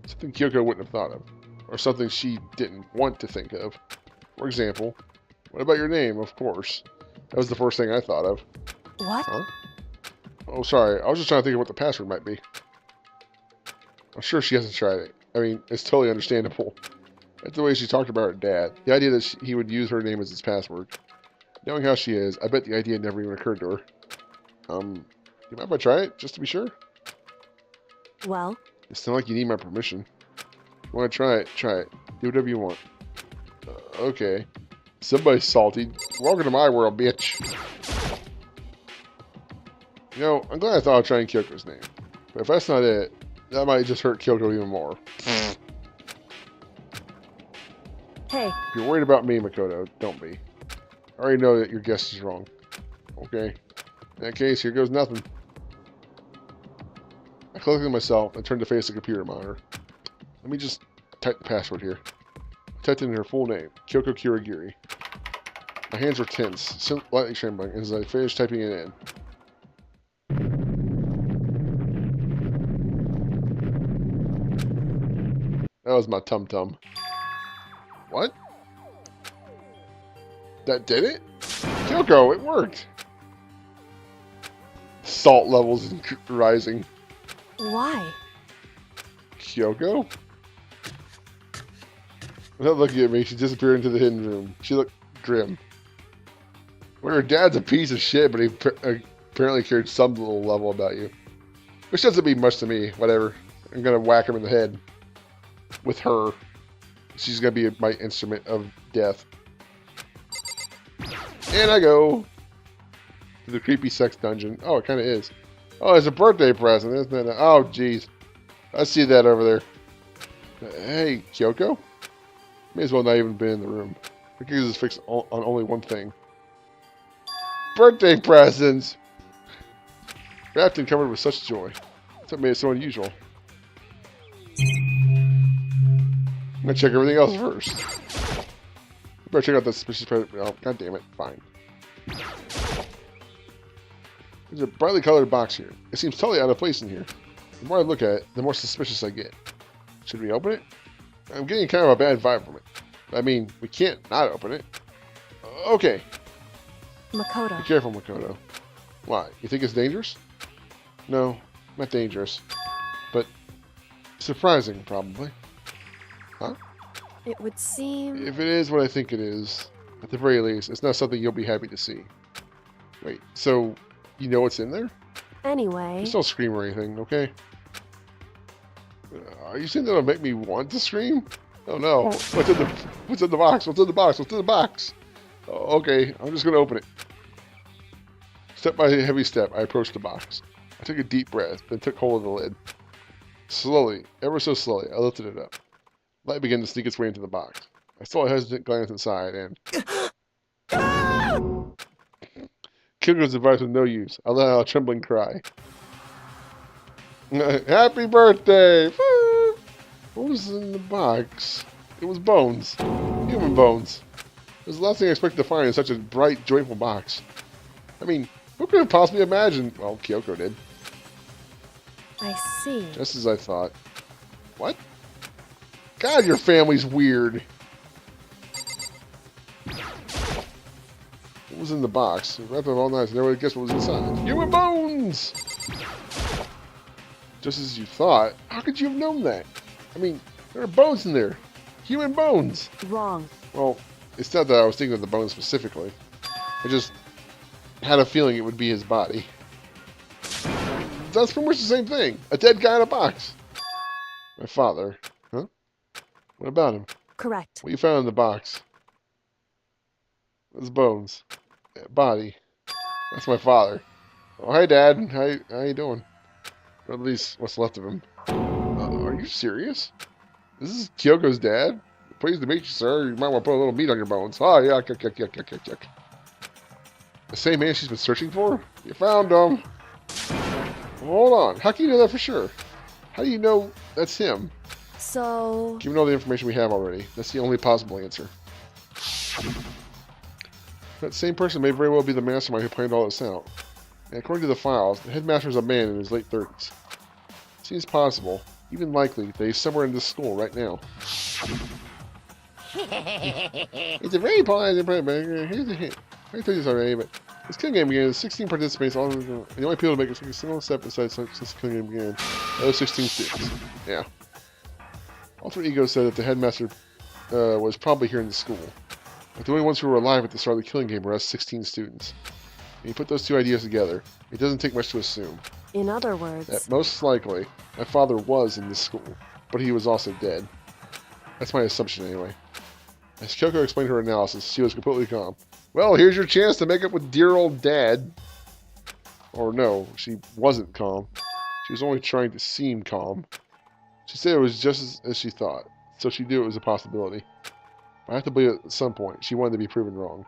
something Kyoko wouldn't have thought of. Or something she didn't want to think of. For example, what about your name? Of course. That was the first thing I thought of. What? Huh? Oh, sorry. I was just trying to think of what the password might be. I'm sure she hasn't tried it. I mean, it's totally understandable. That's the way she talked about her dad. The idea that he would use her name as his password. Knowing how she is, I bet the idea never even occurred to her. You mind if I try it, just to be sure? Well, It's not like you need my permission. If you want to try it, try it. Do whatever you want. Okay. Somebody's salty. Welcome to my world, bitch. You know, I'm glad I thought I'd try and Kyoko's name. But if that's not it, that might just hurt Kyoko even more. hey, If you're worried about me, Makoto, don't be. I already know that your guess is wrong. Okay. In that case, here goes nothing. I clicked on myself and turned to face the computer monitor. Let me just type the password here. I typed in her full name, Kyoko Kurogiri. My hands were tense, slightly trembling as I finished typing it in. That was my tum-tum. What? That did it? Kyoko, it worked! Salt levels rising. why? Kyoko? Without looking at me, she disappeared into the hidden room. She looked grim. Well, her dad's a piece of shit, but he apparently cared some little level about you. Which doesn't mean much to me. Whatever. I'm gonna whack him in the head. With her. She's gonna be my instrument of death. And I go to the creepy sex dungeon. Oh, it kind of is. Oh, it's a birthday present, isn't it? Oh, jeez. I see that over there. Hey, Kyoko? May as well not even been in the room. Because it's fixed on only one thing. Birthday presents! Wrapped and covered with such joy. That's what made it so unusual. I'm gonna check everything else first. I better check out that suspicious present. Oh, god damn it. Fine. There's a brightly colored box here. It seems totally out of place in here. The more I look at it, the more suspicious I get. Should we open it? I'm getting kind of a bad vibe from it. I mean, we can't not open it. Okay. Makoto. Be careful, Makoto. Why? You think it's dangerous? No, not dangerous. But surprising, probably. Huh? It would seem... If it is what I think it is, at the very least, it's not something you'll be happy to see. Wait, so you know what's in there? Anyway... Just don't scream or anything, okay? Are you saying that'll make me want to scream? Oh no. What's in the box? What's in the box? What's in the box? Oh, okay, I'm just gonna open it. Step by heavy step, I approached the box. I took a deep breath, then took hold of the lid. Slowly, ever so slowly, I lifted it up. Light began to sneak its way into the box. I stole a hesitant glance inside and... Kyoko's advice was no use. I let out a trembling cry. Happy birthday! Woo! What was in the box? It was bones. Human bones. It was the last thing I expected to find in such a bright, joyful box. I mean, who could have possibly imagined? Well, Kyoko did. I see. Just as I thought. What? God, your family's weird. What was in the box? Wrapped up all nice. Never would guess what was inside. Human bones! Just as you thought. How could you have known that? I mean, there are bones in there. Human bones. Wrong. Well, it's not that I was thinking of the bones specifically. I just had a feeling it would be his body. That's pretty much the same thing. A dead guy in a box. My father. Huh? What about him? Correct. What you found in the box? His bones. Body. That's my father. Oh, hi, Dad. How you doing? Or at least what's left of him. Are you serious? This is Kyoko's dad? Pleased to meet you, sir. You might want to put a little meat on your bones. Oh, yeah, yuck. The same man she's been searching for? You found him. Hold on. How can you know that for sure? How do you know that's him? So... Given all the information we have already, that's the only possible answer. That same person may very well be the mastermind who planned all this out. And according to the files, the headmaster is a man in his late 30s. It seems possible, even likely, that he's somewhere in this school right now. It's a very positive program. Here's a hint. I told you this already, but this killing game began with 16 participants, all of them, and the only people to make a single step inside since this killing game began. Those 16 students. Yeah. Alter Ego said that the headmaster was probably here in the school. But the only ones who were alive at the start of the killing game were us 16 students. When you put those two ideas together, it doesn't take much to assume In other words, that most likely my father was in this school, but he was also dead. That's my assumption anyway. As Kyoko explained her analysis, she was completely calm. Well, here's your chance to make up with dear old dad. Or no, she wasn't calm. She was only trying to seem calm. She said it was just as she thought, so she knew it was a possibility. I have to believe at some point she wanted to be proven wrong.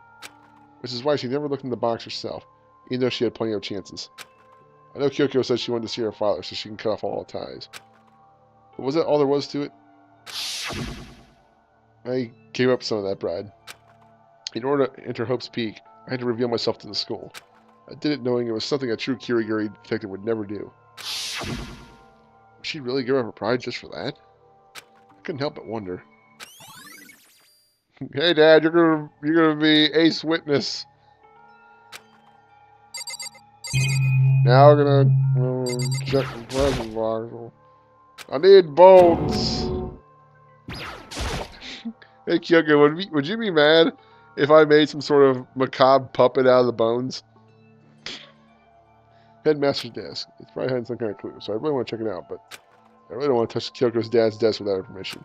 Which is why she never looked in the box herself, even though she had plenty of chances. I know Kyoko said she wanted to see her father so she can cut off all ties. But was that all there was to it? I gave up some of that pride. In order to enter Hope's Peak, I had to reveal myself to the school. I did it knowing it was something a true Kirigiri detective would never do. Would she really give up her pride just for that? I couldn't help but wonder. Hey Dad, you're gonna be ace witness. Now we're gonna check the present box. I need bones. Hey Kyoko, would you be mad if I made some sort of macabre puppet out of the bones? Headmaster's desk. It's probably hiding some kind of clue, so I really want to check it out, but I really don't want to touch Kyoko's dad's desk without her permission.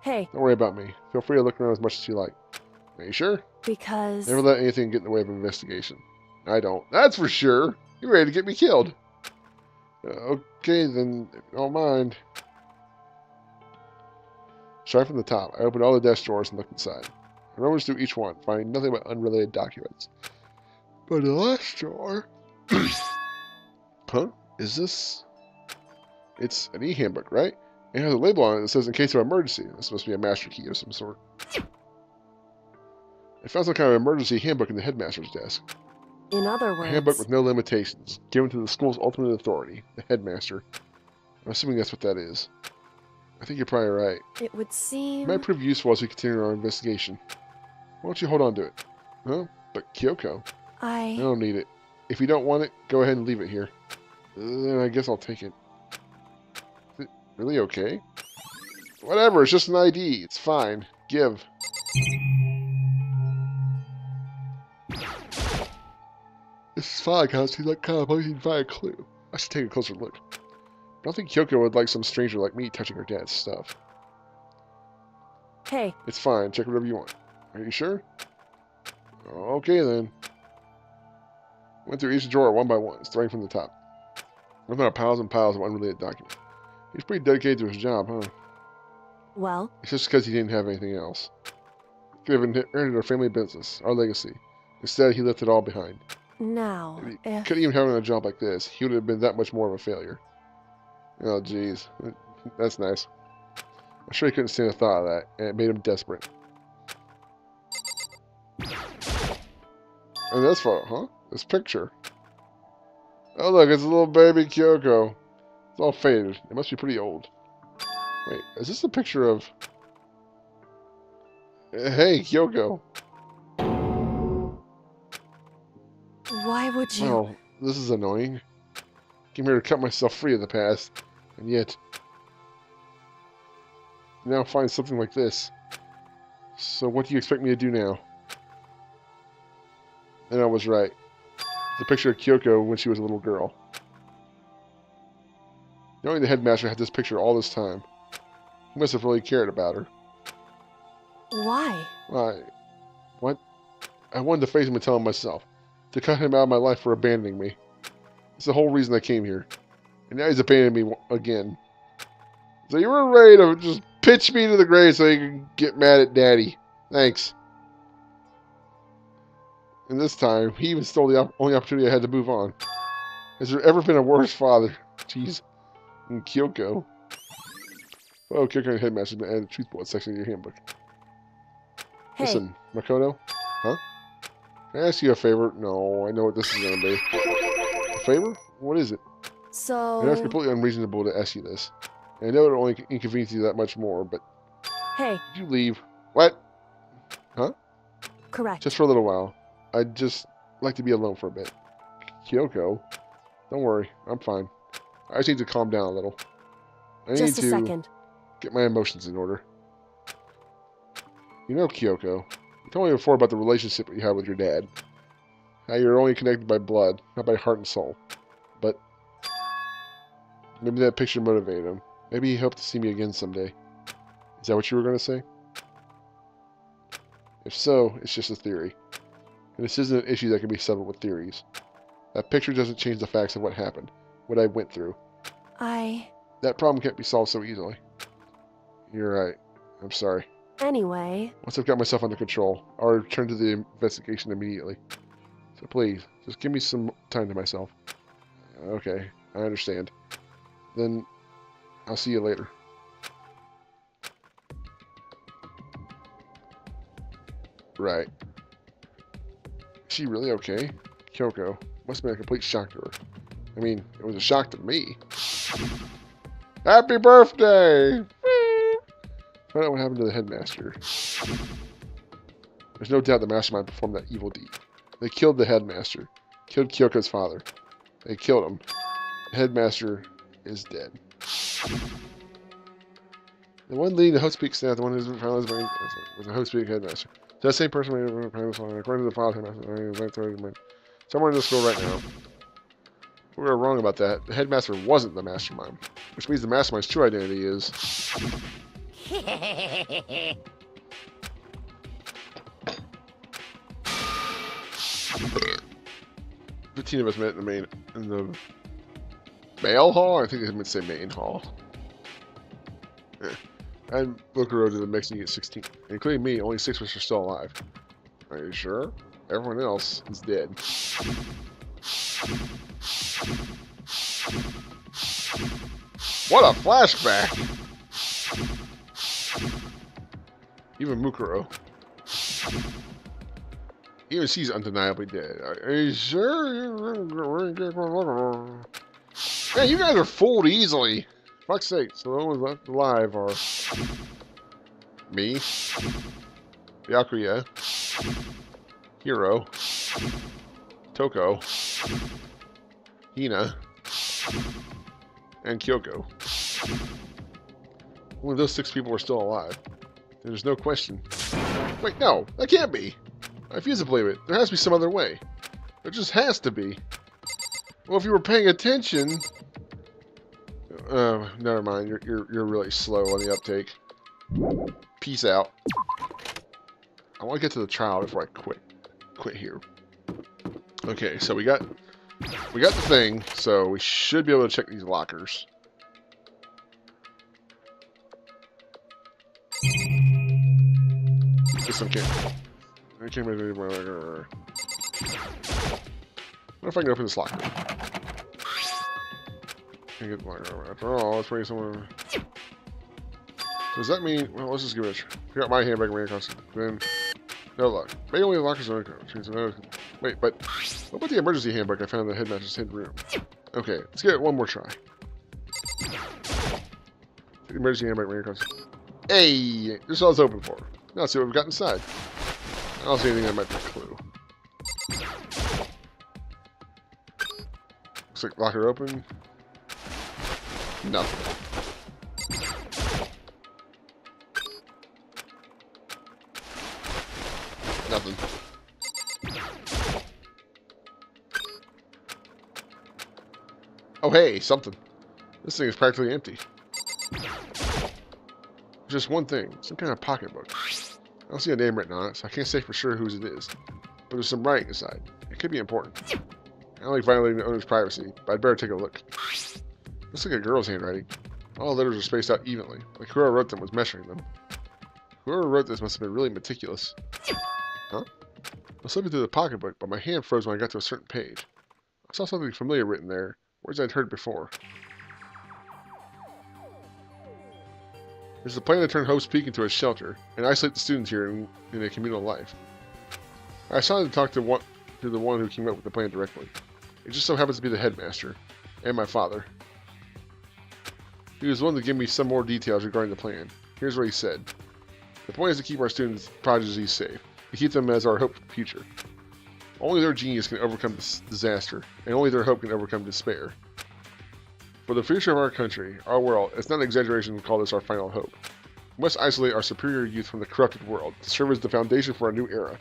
hey, Don't worry about me. Feel free to look around as much as you like. Are you sure? because Never let anything get in the way of an investigation. I don't. That's for sure. You're ready to get me killed. Okay, then, if you don't mind. Starting from the top, I opened all the desk drawers and looked inside. I rummaged through each one, finding nothing but unrelated documents. But the last drawer... Huh? Is this... It's an e-handbook, right? It has a label on it that says in case of emergency. This must be a master key of some sort. I found some kind of emergency handbook in the headmaster's desk. in other A handbook words, with no limitations, given to the school's ultimate authority, the headmaster. I'm assuming that's what that is. I think you're probably right. it would It seem might prove useful as we continue our investigation. Why don't you hold on to it? Huh? But Kyoko, I I don't need it. If you don't want it, go ahead and leave it here. Then I guess I'll take it. Is it really okay? Whatever, it's just an ID. It's fine. Give. This is fine, because he's like kind of hoping to find a clue. I should take a closer look. But I don't think Kyoko would like some stranger like me touching her dad's stuff. hey, It's fine. Check whatever you want. Are you sure? Okay, then. Went through each drawer one by one, starting from the top. I found piles and piles of unrelated documents. He's pretty dedicated to his job, huh? well, It's just because he didn't have anything else. He could have inherited our family business, our legacy. Instead, he left it all behind. now, If he if couldn't even have a job like this, he would have been that much more of a failure. Oh, jeez. That's nice. I'm sure he couldn't stand the thought of that, and it made him desperate. And this photo, huh? This picture. Oh, look, it's a little baby Kyoko. It's all faded. It must be pretty old. Wait, is this a picture of... Hey, Kyoko. why would you? Well, this is annoying. Came here to cut myself free of the past, and yet... now find something like this. So what do you expect me to do now? And I was right. The picture of Kyoko when she was a little girl. Knowing the headmaster had this picture all this time, he must have really cared about her. Why? What? I wanted to face him and tell him myself. To cut him out of my life for abandoning me. It's the whole reason I came here. And now he's abandoning me again. So you were ready to just pitch me to the grave so you can get mad at Daddy. Thanks. And this time, he even stole the only opportunity I had to move on. Has there ever been a worse father? Jeez. And Kyoko. Oh, Kyoko and Headmaster has been added to the truth bullet section of your handbook. Hey, Listen, Makoto. Huh? Can I ask you a favor? No, I know what this is going to be. favor? What is it? I know it's So, completely unreasonable to ask you this. And I know it'll only inconvenience you that much more, but hey, could you leave? What? Huh? correct. Just for a little while. I'd just like to be alone for a bit. Kyoko, don't worry, I'm fine. I just need to calm down a little. I need Just a to second. get my emotions in order. You know, Kyoko, you told me before about the relationship you have with your dad. How you're only connected by blood, not by heart and soul. But maybe that picture motivated him. Maybe he hoped to see me again someday. Is that what you were going to say? If so, it's just a theory. And this isn't an issue that can be settled with theories. That picture doesn't change the facts of what happened, what I went through. That problem can't be solved so easily. You're right. I'm sorry. Anyway, Once I've got myself under control, I'll return to the investigation immediately. So please, just give me some time to myself. Okay, I understand. Then, I'll see you later. Right. Is she really okay? Kyoko, must have been a complete shock to her. I mean, it was a shock to me. Happy birthday! Find out what happened to the headmaster. There's no doubt the mastermind performed that evil deed. They killed the headmaster. Killed Kyoko's father. They killed him. The headmaster is dead. The one leading the Host Peak staff, the one who's found was the Host Peak headmaster. That same person made it according to the file headmaster. Somewhere in the school right now. We were wrong about that. The headmaster wasn't the mastermind. Which means the mastermind's true identity is... $15 of us met in the mail hall? I think I meant to say main hall. Yeah. And Bukuro to the mix and you get 16. Including me, only 6 of us are still alive. Are you sure? Everyone else is dead. What a flashback! Even Mukuro. Even she's undeniably dead. Are you sure? Yeah, you guys are fooled easily. Fuck's sake. So the only ones left alive are me, Byakuya, Hiro, Toko, Hina, and Kyoko. Only those 6 people are still alive. There's no question. Wait, no, that can't be. I refuse to believe it. There has to be some other way. There just has to be. Well, if you were paying attention... never mind. You're really slow on the uptake. Peace out. I want to get to the trial before I quit here. Okay, so we got the thing, so we should be able to check these lockers. This one can't. I can't make it. What if I can open this locker? Can't get the locker. After all, let's bring someone. So does that mean? Well, let's just give it a try. I got my handbag ran across. Then no luck. Maybe only the lockers are open. Wait, but what about the emergency handbook I found in the headmaster's hidden room? Okay, let's give it one more try. The emergency handbook ran across. Hey, this is all it's open for. Now let's see what we've got inside. I don't see anything that might be a clue. Looks like locker open. Nothing. Nothing. Oh hey, something. This thing is practically empty. Just one thing, some kind of pocketbook. I don't see a name written on it, so I can't say for sure whose it is. But there's some writing inside. It could be important. I don't like violating the owner's privacy, but I'd better take a look. Looks like a girl's handwriting. All the letters are spaced out evenly, like whoever wrote them was measuring them. Whoever wrote this must have been really meticulous. Huh? I was looking through the pocketbook, but my hand froze when I got to a certain page. I saw something familiar written there, words I'd heard before. There's a plan to turn Host Peak into a shelter, and isolate the students here in a communal life. I decided to talk to the one who came up with the plan directly. It just so happens to be the headmaster, and my father. He was willing to give me some more details regarding the plan. Here's what he said. The point is to keep our students' prodigies safe, to keep them as our hope for the future. Only their genius can overcome this disaster, and only their hope can overcome despair. For the future of our country, our world, it's not an exaggeration to call this our final hope. We must isolate our superior youth from the corrupted world, to serve as the foundation for a new era.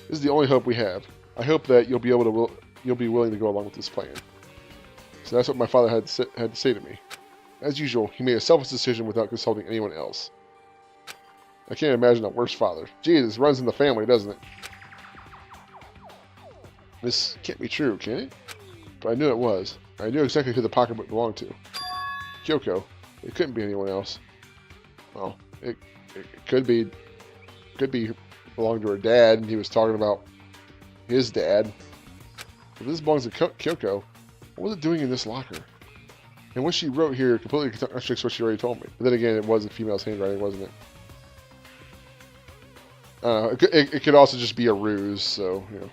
This is the only hope we have. I hope that you'll be willing to go along with this plan. So that's what my father had to say to me. As usual, he made a selfish decision without consulting anyone else. I can't imagine a worse father. Jesus, runs in the family, doesn't it? This can't be true, can it? But I knew it was. I knew exactly who the pocketbook belonged to. Kyoko. It couldn't be anyone else. Well, it could be belonged to her dad, and he was talking about his dad. If this belongs to Kyoko, what was it doing in this locker? And what she wrote here completely contradicts what she already told me. But then again, it was a female's handwriting, wasn't it? It could also just be a ruse, so, you know.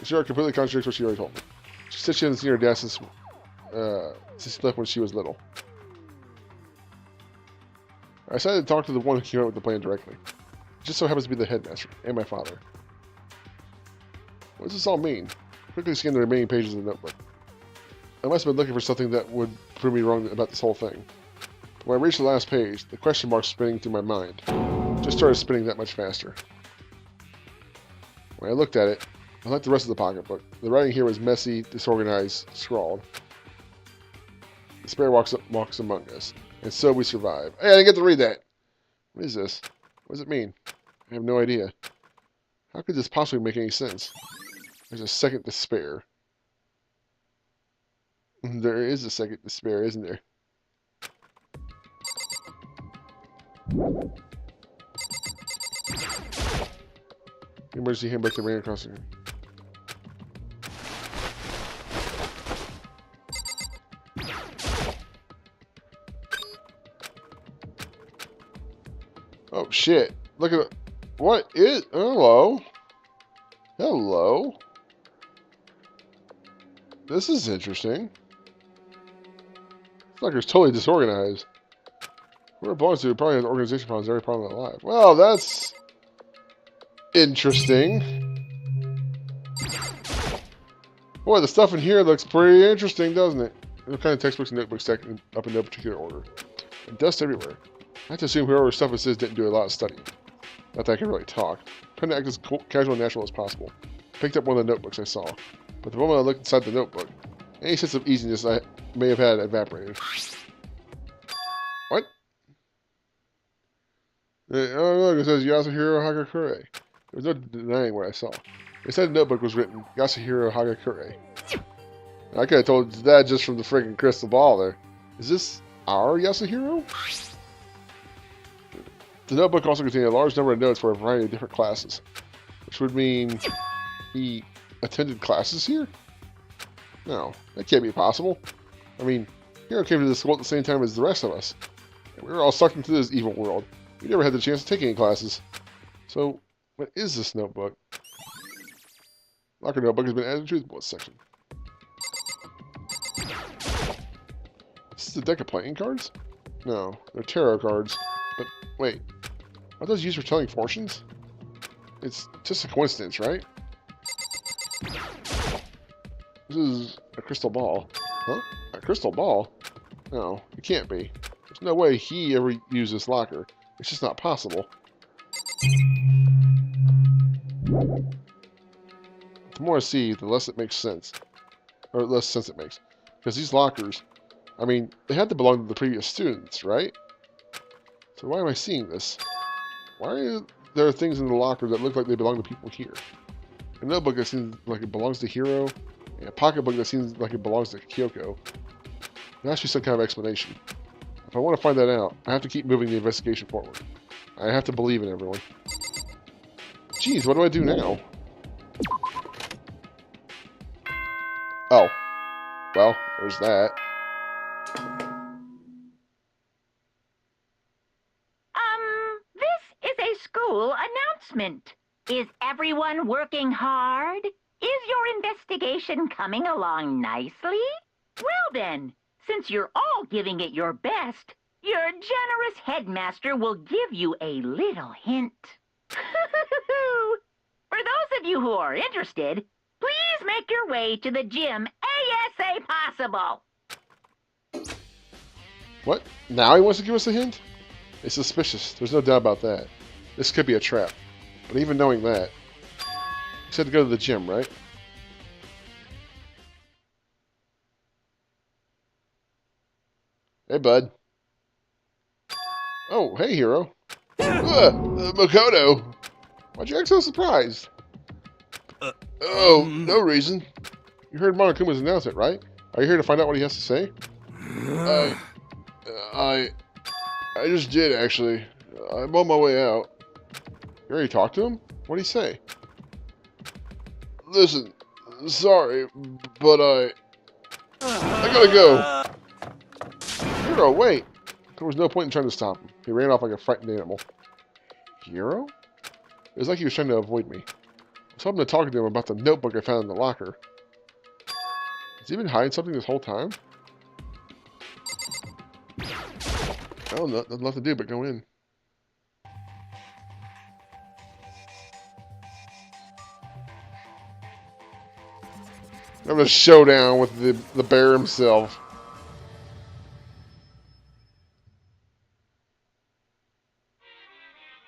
She completely contradicts what she already told me. She said she hadn't seen her dad since she left when she was little. I decided to talk to the one who came up with the plan directly. It just so happens to be the headmaster, and my father. What does this all mean? I quickly scanned the remaining pages of the notebook. I must have been looking for something that would prove me wrong about this whole thing. When I reached the last page, the question marks spinning through my mind just started spinning that much faster. When I looked at it, unlike the rest of the pocketbook, the writing here was messy, disorganized, scrawled. Despair walks among us, and so we survive. Hey, I didn't get to read that! What is this? What does it mean? I have no idea. How could this possibly make any sense? There's a second despair. There is a second despair, isn't there? Emergency handbook that ran across here. Oh shit. Look at it. What is... Hello? Hello? This is interesting. This fucker's totally disorganized. Where it belongs to, probably has organization problems every problem alive. Well, that's... interesting. Boy, the stuff in here looks pretty interesting, doesn't it? What kind of textbooks and notebooks stacked up in no particular order. And dust everywhere. I have to assume whoever stuff this is didn't do a lot of studying. Not that I can really talk. Trying to act as casual and natural as possible. I picked up one of the notebooks I saw. But the moment I looked inside the notebook, any sense of easiness I may have had evaporated. What? Oh look, it says Yasuhiro Hagakure. There was no denying what I saw. Inside the notebook was written, Yasuhiro Hagakure. I could have told that just from the friggin' crystal ball there. Is this our Yasuhiro? The notebook also contained a large number of notes for a variety of different classes. Which would mean he attended classes here? No, that can't be possible. I mean, Hiro came to this school at the same time as the rest of us. And we were all sucked into this evil world. We never had the chance to take any classes. So, what is this notebook? Locker notebook has been added to the bullets section. This is a deck of playing cards? No, they're tarot cards. But, wait. Are those used for telling fortunes? It's just a coincidence, right? This is a crystal ball. Huh? A crystal ball? No, it can't be. There's no way he ever used this locker. It's just not possible. The more I see, the less it makes sense. Or less sense it makes. Because these lockers, I mean, they had to belong to the previous students, right? So why am I seeing this? Why are there things in the locker that look like they belong to people here? A notebook that seems like it belongs to Hiro, and a pocketbook that seems like it belongs to Kyoko. There has to be some kind of explanation. If I want to find that out, I have to keep moving the investigation forward. I have to believe in everyone. Jeez, what do I do now? Oh. Well, there's that. This is a school announcement. Is everyone working hard? Is your investigation coming along nicely? Well then, since you're all giving it your best, your generous headmaster will give you a little hint. For those of you who are interested, please make your way to the gym ASA possible. What? Now he wants to give us a hint? It's suspicious. There's no doubt about that. This could be a trap. But even knowing that, he said to go to the gym, right? Hey, bud. Oh, hey, hero. Makoto! Why'd you act so surprised? No reason. You heard Monokuma's announcement, right? Are you here to find out what he has to say? I just did, actually. I'm on my way out. You already talked to him? What'd he say? Listen, sorry, but I gotta go. Hero, wait. There was no point in trying to stop him. He ran off like a frightened animal. Hero? It was like he was trying to avoid me. I was hoping to talk to him about the notebook I found in the locker. Has he been hiding something this whole time? I don't know. Nothing left to do but go in. Having a showdown with the bear himself.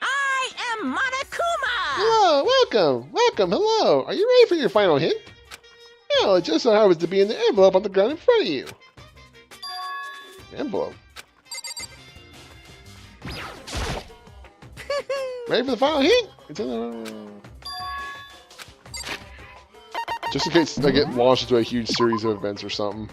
I am Monokuma! Hello, welcome, hello. Are you ready for your final hint? Well, it just so happens to be in the envelope on the ground in front of you. Envelope. Ready for the final hint? It's in the... Just in case I get launched into a huge series of events or something.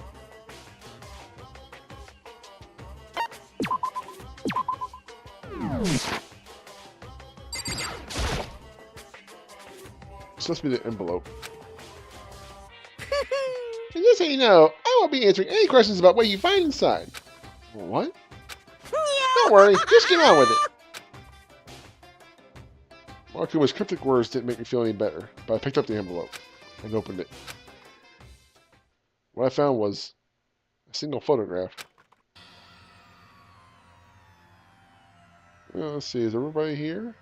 This must be the envelope. And just so you know, I won't be answering any questions about what you find inside. What? Don't worry, just get on with it. Monokuma's cryptic words didn't make me feel any better, but I picked up the envelope and opened it. What I found was a single photograph. Let's see, is everybody here?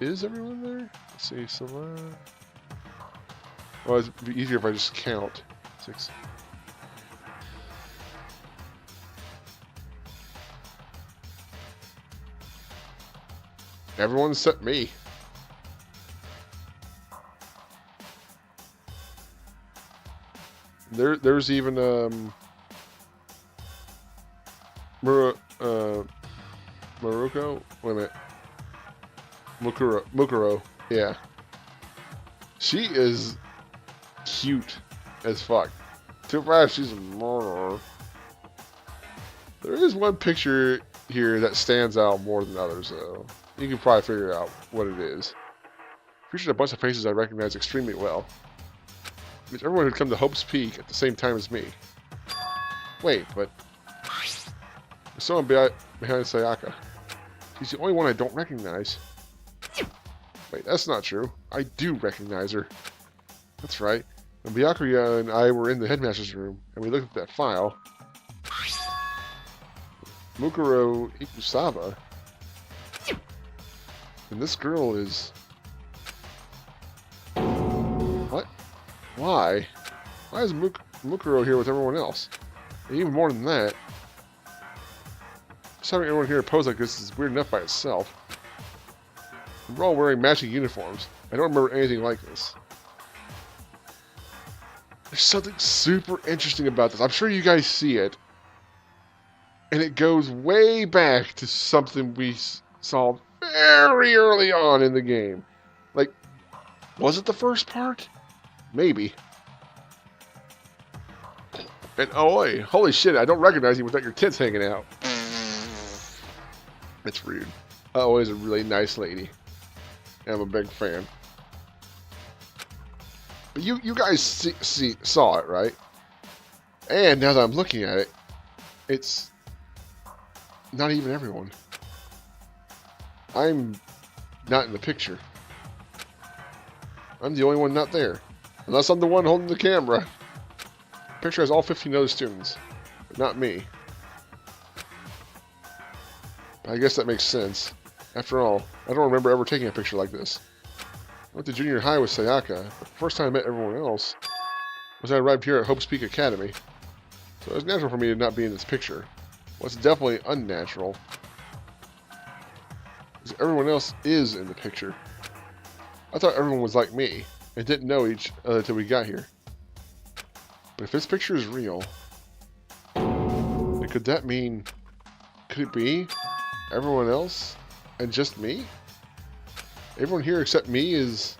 Is everyone there? Let's see, select. Well, it'd be easier if I just count. 6. Everyone except me. There's even Maruko. Wait a minute. Mukuro. Yeah. She is cute as fuck. Too bad she's a murderer. There is one picture here that stands out more than others, though. You can probably figure out what it is. Featured a bunch of faces I recognize extremely well. It means everyone who'd come to Hope's Peak at the same time as me. Wait, but... there's someone behind Sayaka. She's the only one I don't recognize. Wait, that's not true. I do recognize her. That's right. When Byakuya and I were in the headmaster's room, and we looked at that file... Mukuro Ikusaba... and this girl is... What? Why? Why is Mukuro here with everyone else? And even more than that, just having everyone here pose like this is weird enough by itself. We're all wearing matching uniforms. I don't remember anything like this. There's something super interesting about this. I'm sure you guys see it. And it goes way back to something we saw very early on in the game. Like, was it the first part? Maybe. And oh, holy shit, I don't recognize you without your tits hanging out. It's rude. Oh, is a really nice lady. I'm a big fan. But you guys saw it, right? And now that I'm looking at it, it's not even everyone. I'm not in the picture. I'm the only one not there. Unless I'm the one holding the camera. The picture has all 15 other students, but not me. I guess that makes sense. After all, I don't remember ever taking a picture like this. I went to junior high with Sayaka, but the first time I met everyone else was I arrived here at Hope's Peak Academy. So it was natural for me to not be in this picture. What's definitely unnatural is everyone else is in the picture. I thought everyone was like me and didn't know each other till we got here. But if this picture is real, then could that mean, could it be everyone else and just me? Everyone here except me is...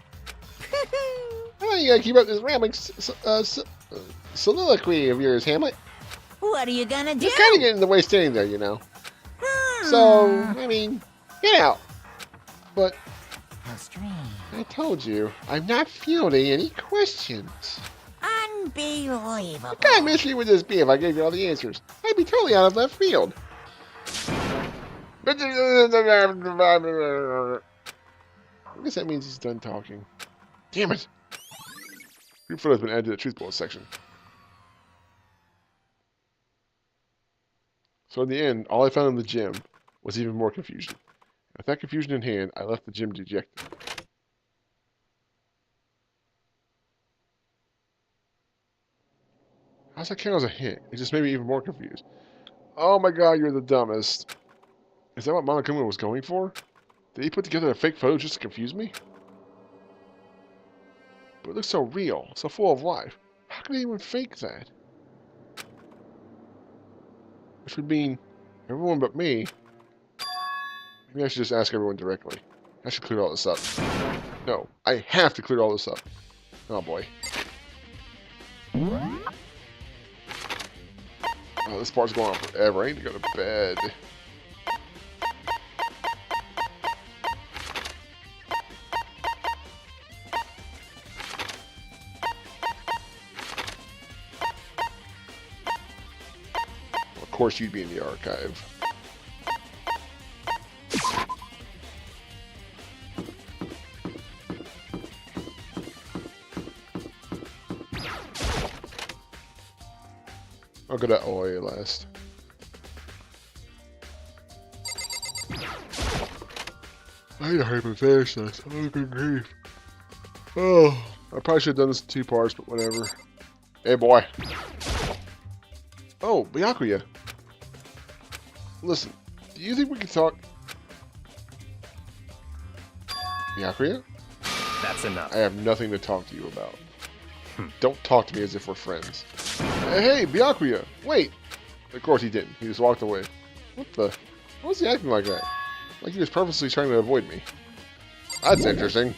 Oh, you gotta keep up this rambling soliloquy of yours, Hamlet. What are you gonna do? You're kind of getting in the way standing there, you know. So, I mean, get out. But How strange. I told you, I'm not fielding any questions. Unbelievable. What kind of mystery would this be if I gave you all the answers? I'd be totally out of left field. I guess that means he's done talking. Damn it. Group photo has been added to the truth bullet section. So in the end, all I found in the gym was even more confusion. With that confusion in hand, I left the gym dejected. How's that count as a hint? It just made me even more confused. Oh my god, you're the dumbest. Is that what Monokuma was going for? Did he put together a fake photo just to confuse me? But it looks so real, so full of life. How could anyone fake that? Which would mean everyone but me. Maybe I should just ask everyone directly. I should clear all this up. No, I have to clear all this up. Oh boy. Oh, this part's going on forever. I need to go to bed. Of course you'd be in the archive. I'll go to OA last. I need to hurry up and finish this. Oh, good grief. Oh, I probably should have done this in 2 parts, but whatever. Hey, boy. Oh, Byakuya. Listen, do you think we can talk? Byakuya? That's enough. I have nothing to talk to you about. Don't talk to me as if we're friends. Hey, Byakuya! Wait! Of course he didn't. He just walked away. What the? Why was he acting like that? Like he was purposely trying to avoid me. That's interesting.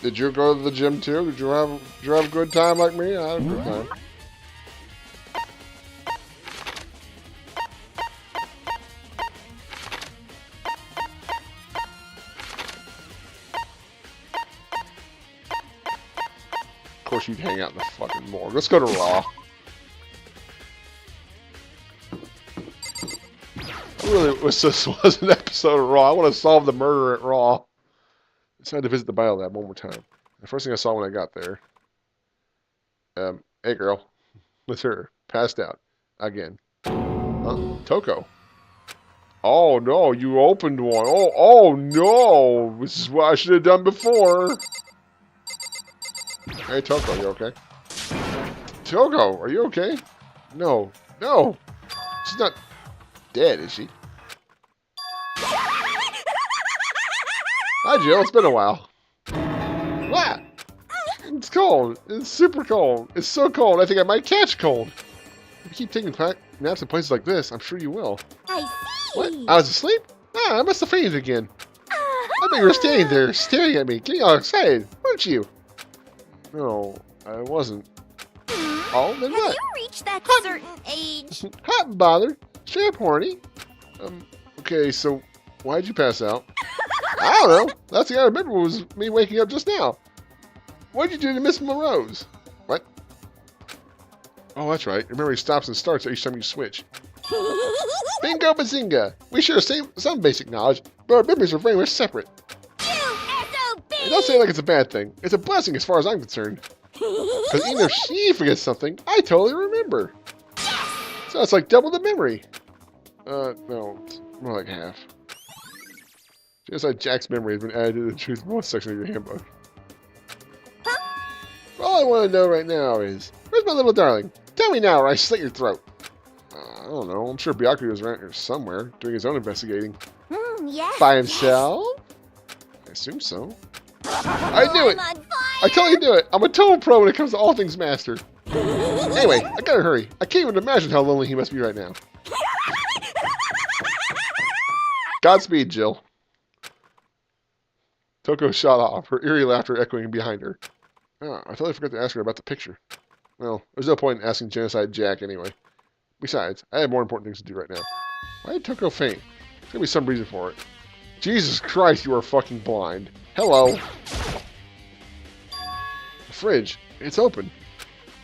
Did you go to the gym too? Did you have a good time like me? I had a good time. Of course you'd hang out in the fucking morgue. Let's go to Raw. I really wish this was an episode of Raw. I want to solve the murder at Raw. I decided to visit the bio lab one more time. The first thing I saw when I got there. Hey girl. With her. Passed out. Again. Huh? Toko. Oh no, you opened one. Oh no! This is what I should have done before. Hey, Toko, you okay? Toko, are you okay? No. No! She's not dead, is she? Hi, Jill. It's been a while. What? It's cold. It's super cold. It's so cold, I think I might catch cold. If you keep taking naps in places like this, I'm sure you will. I see. What? I was asleep? Ah, I must have fainted again. I bet you were standing there, staring at me, getting all excited, weren't you? No, I wasn't. Oh, then Have what? you reached that certain age? Hot bothered. Straight up horny. Okay, so why'd you pass out? I don't know. Last thing I remember was me waking up just now. What'd you do to Miss Monroe's? What? Oh, that's right. Remember he stops and starts each time you switch. Bingo bazinga! We share some basic knowledge, but our memories are very much separate. It don't say like it's a bad thing. It's a blessing as far as I'm concerned. Because even if she forgets something, I totally remember. So it's like double the memory. No, it's more like half. Just like Jack's memory has been added to the Truth More section of your handbook. All I want to know right now is, where's my little darling? Tell me now or I slit your throat. I don't know. I'm sure Byakuya was around here somewhere, doing his own investigating. Yes. By himself? I assume so. I knew it! I'm on fire. I totally knew it! I'm a total pro when it comes to all things master. Anyway, I gotta hurry. I can't even imagine how lonely he must be right now. Godspeed, Jill. Toko shot off, her eerie laughter echoing behind her. Oh, I totally forgot to ask her about the picture. Well, there's no point in asking Genocide Jack anyway. Besides, I have more important things to do right now. Why did Toko faint? There's gonna be some reason for it. Jesus Christ, you are fucking blind. Hello. The fridge. It's open.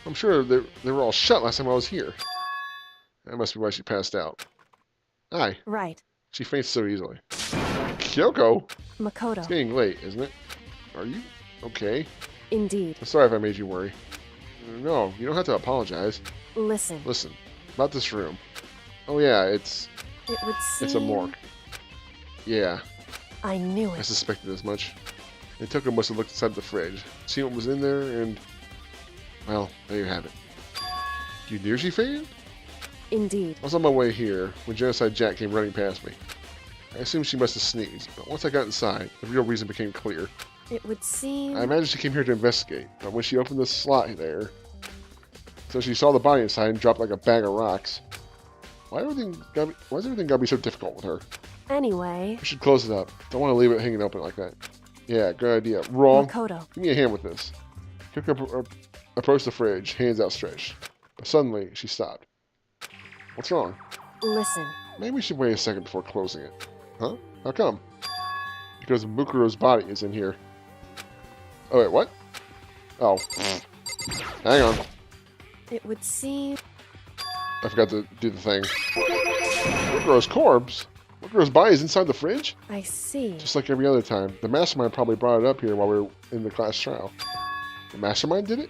I'm sure they were all shut last time I was here. That must be why she passed out. Aye. Right. She faints so easily. Kyoko? Makoto. It's getting late, isn't it? Are you okay? Indeed. I'm sorry if I made you worry. No, you don't have to apologize. Listen. Listen, about this room. Oh yeah, It would seem... it's a morgue. Yeah, I knew I it. suspected as much. And Toko must have looked inside the fridge, seen what was in there, and... well, there you have it. You knew she fainted? Indeed. I was on my way here when Genocide Jack came running past me. I assumed she must have sneezed, but once I got inside, the real reason became clear. It would seem... I imagine she came here to investigate, but when she opened the slot there, so she saw the body inside and dropped like a bag of rocks. Why is everything gotta be so difficult with her? Anyway... We should close it up. Don't want to leave it hanging open like that. Yeah, good idea. Wrong. Makoto. Give me a hand with this. Kyoko approached the fridge, hands outstretched. But suddenly, she stopped. What's wrong? Listen. Maybe we should wait a second before closing it. Huh? How come? Because Mukuro's body is in here. Oh, wait, what? Oh. Hang on. It would seem... I forgot to do the thing. Mukuro's corpse? Mukuro's body is inside the fridge? I see. Just like every other time. The Mastermind probably brought it up here while we were in the class trial. The Mastermind did it?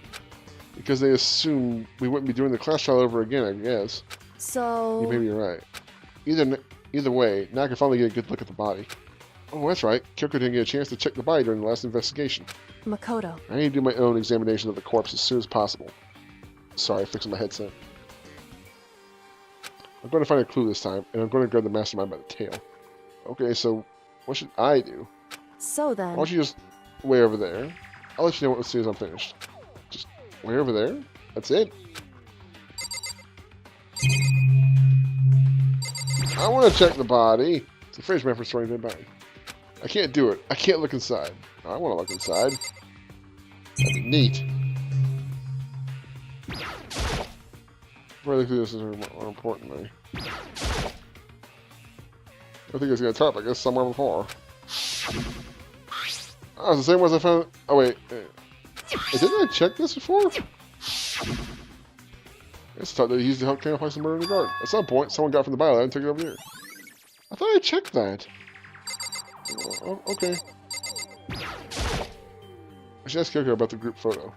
Because they assumed we wouldn't be doing the class trial over again, I guess. So... You may be right. Either way, now I can finally get a good look at the body. Oh, that's right. Kyoko didn't get a chance to check the body during the last investigation. Makoto. I need to do my own examination of the corpse as soon as possible. Sorry, fixing my headset. I'm going to find a clue this time, and I'm going to grab the Mastermind by the tail. Okay, so what should I do? So then... Why don't you just way over there? I'll let you know as soon as I'm finished. Just way over there? That's it? I want to check the body. It's a fridge man for storing dead body. I can't do it. I can't look inside. I want to look inside. That'd be neat. Before I look through this, is more importantly. I think it's going to top, I guess, somewhere before. Oh, it's the same ones I found. Oh, wait. Didn't I check this before? I thought they used to help camouflage the murder in the garden. At some point, someone got it from the bio lab and took it over here. I thought I checked that. Oh, okay. I should ask Kyoko about the group photo.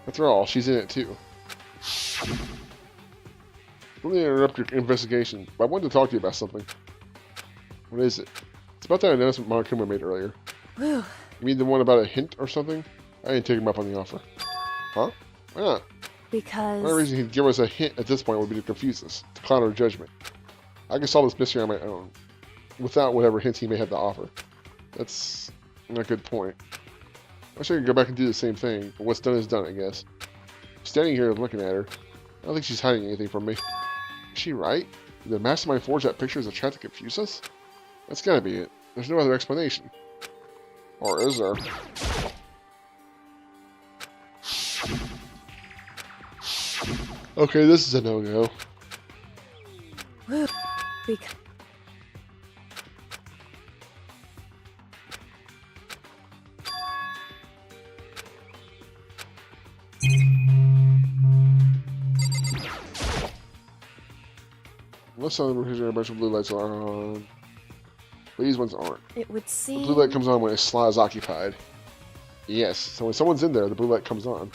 After all, she's in it too. Let me interrupt your investigation, but I wanted to talk to you about something. What is it? It's about that announcement Monokuma made earlier. Whew. You mean the one about a hint or something? I didn't take him up on the offer. Huh? Why not? Because... The only reason he'd give us a hint at this point would be to confuse us, to cloud our judgment. I can solve this mystery on my own, without whatever hints he may have to offer. That's not a good point. I wish I could go back and do the same thing, but what's done is done, I guess. Standing here looking at her, I don't think she's hiding anything from me. Is she right? Did the Mastermind forge that picture as a trap to confuse us? That's gotta be it. There's no other explanation. Or is there? Okay, this is a no-go. Whew. Because... Unless some of the refrigerator a bunch of blue lights are on. These ones aren't. It would The seem. blue light comes on when a slot is occupied. Yes, so when someone's in there, the blue light comes on.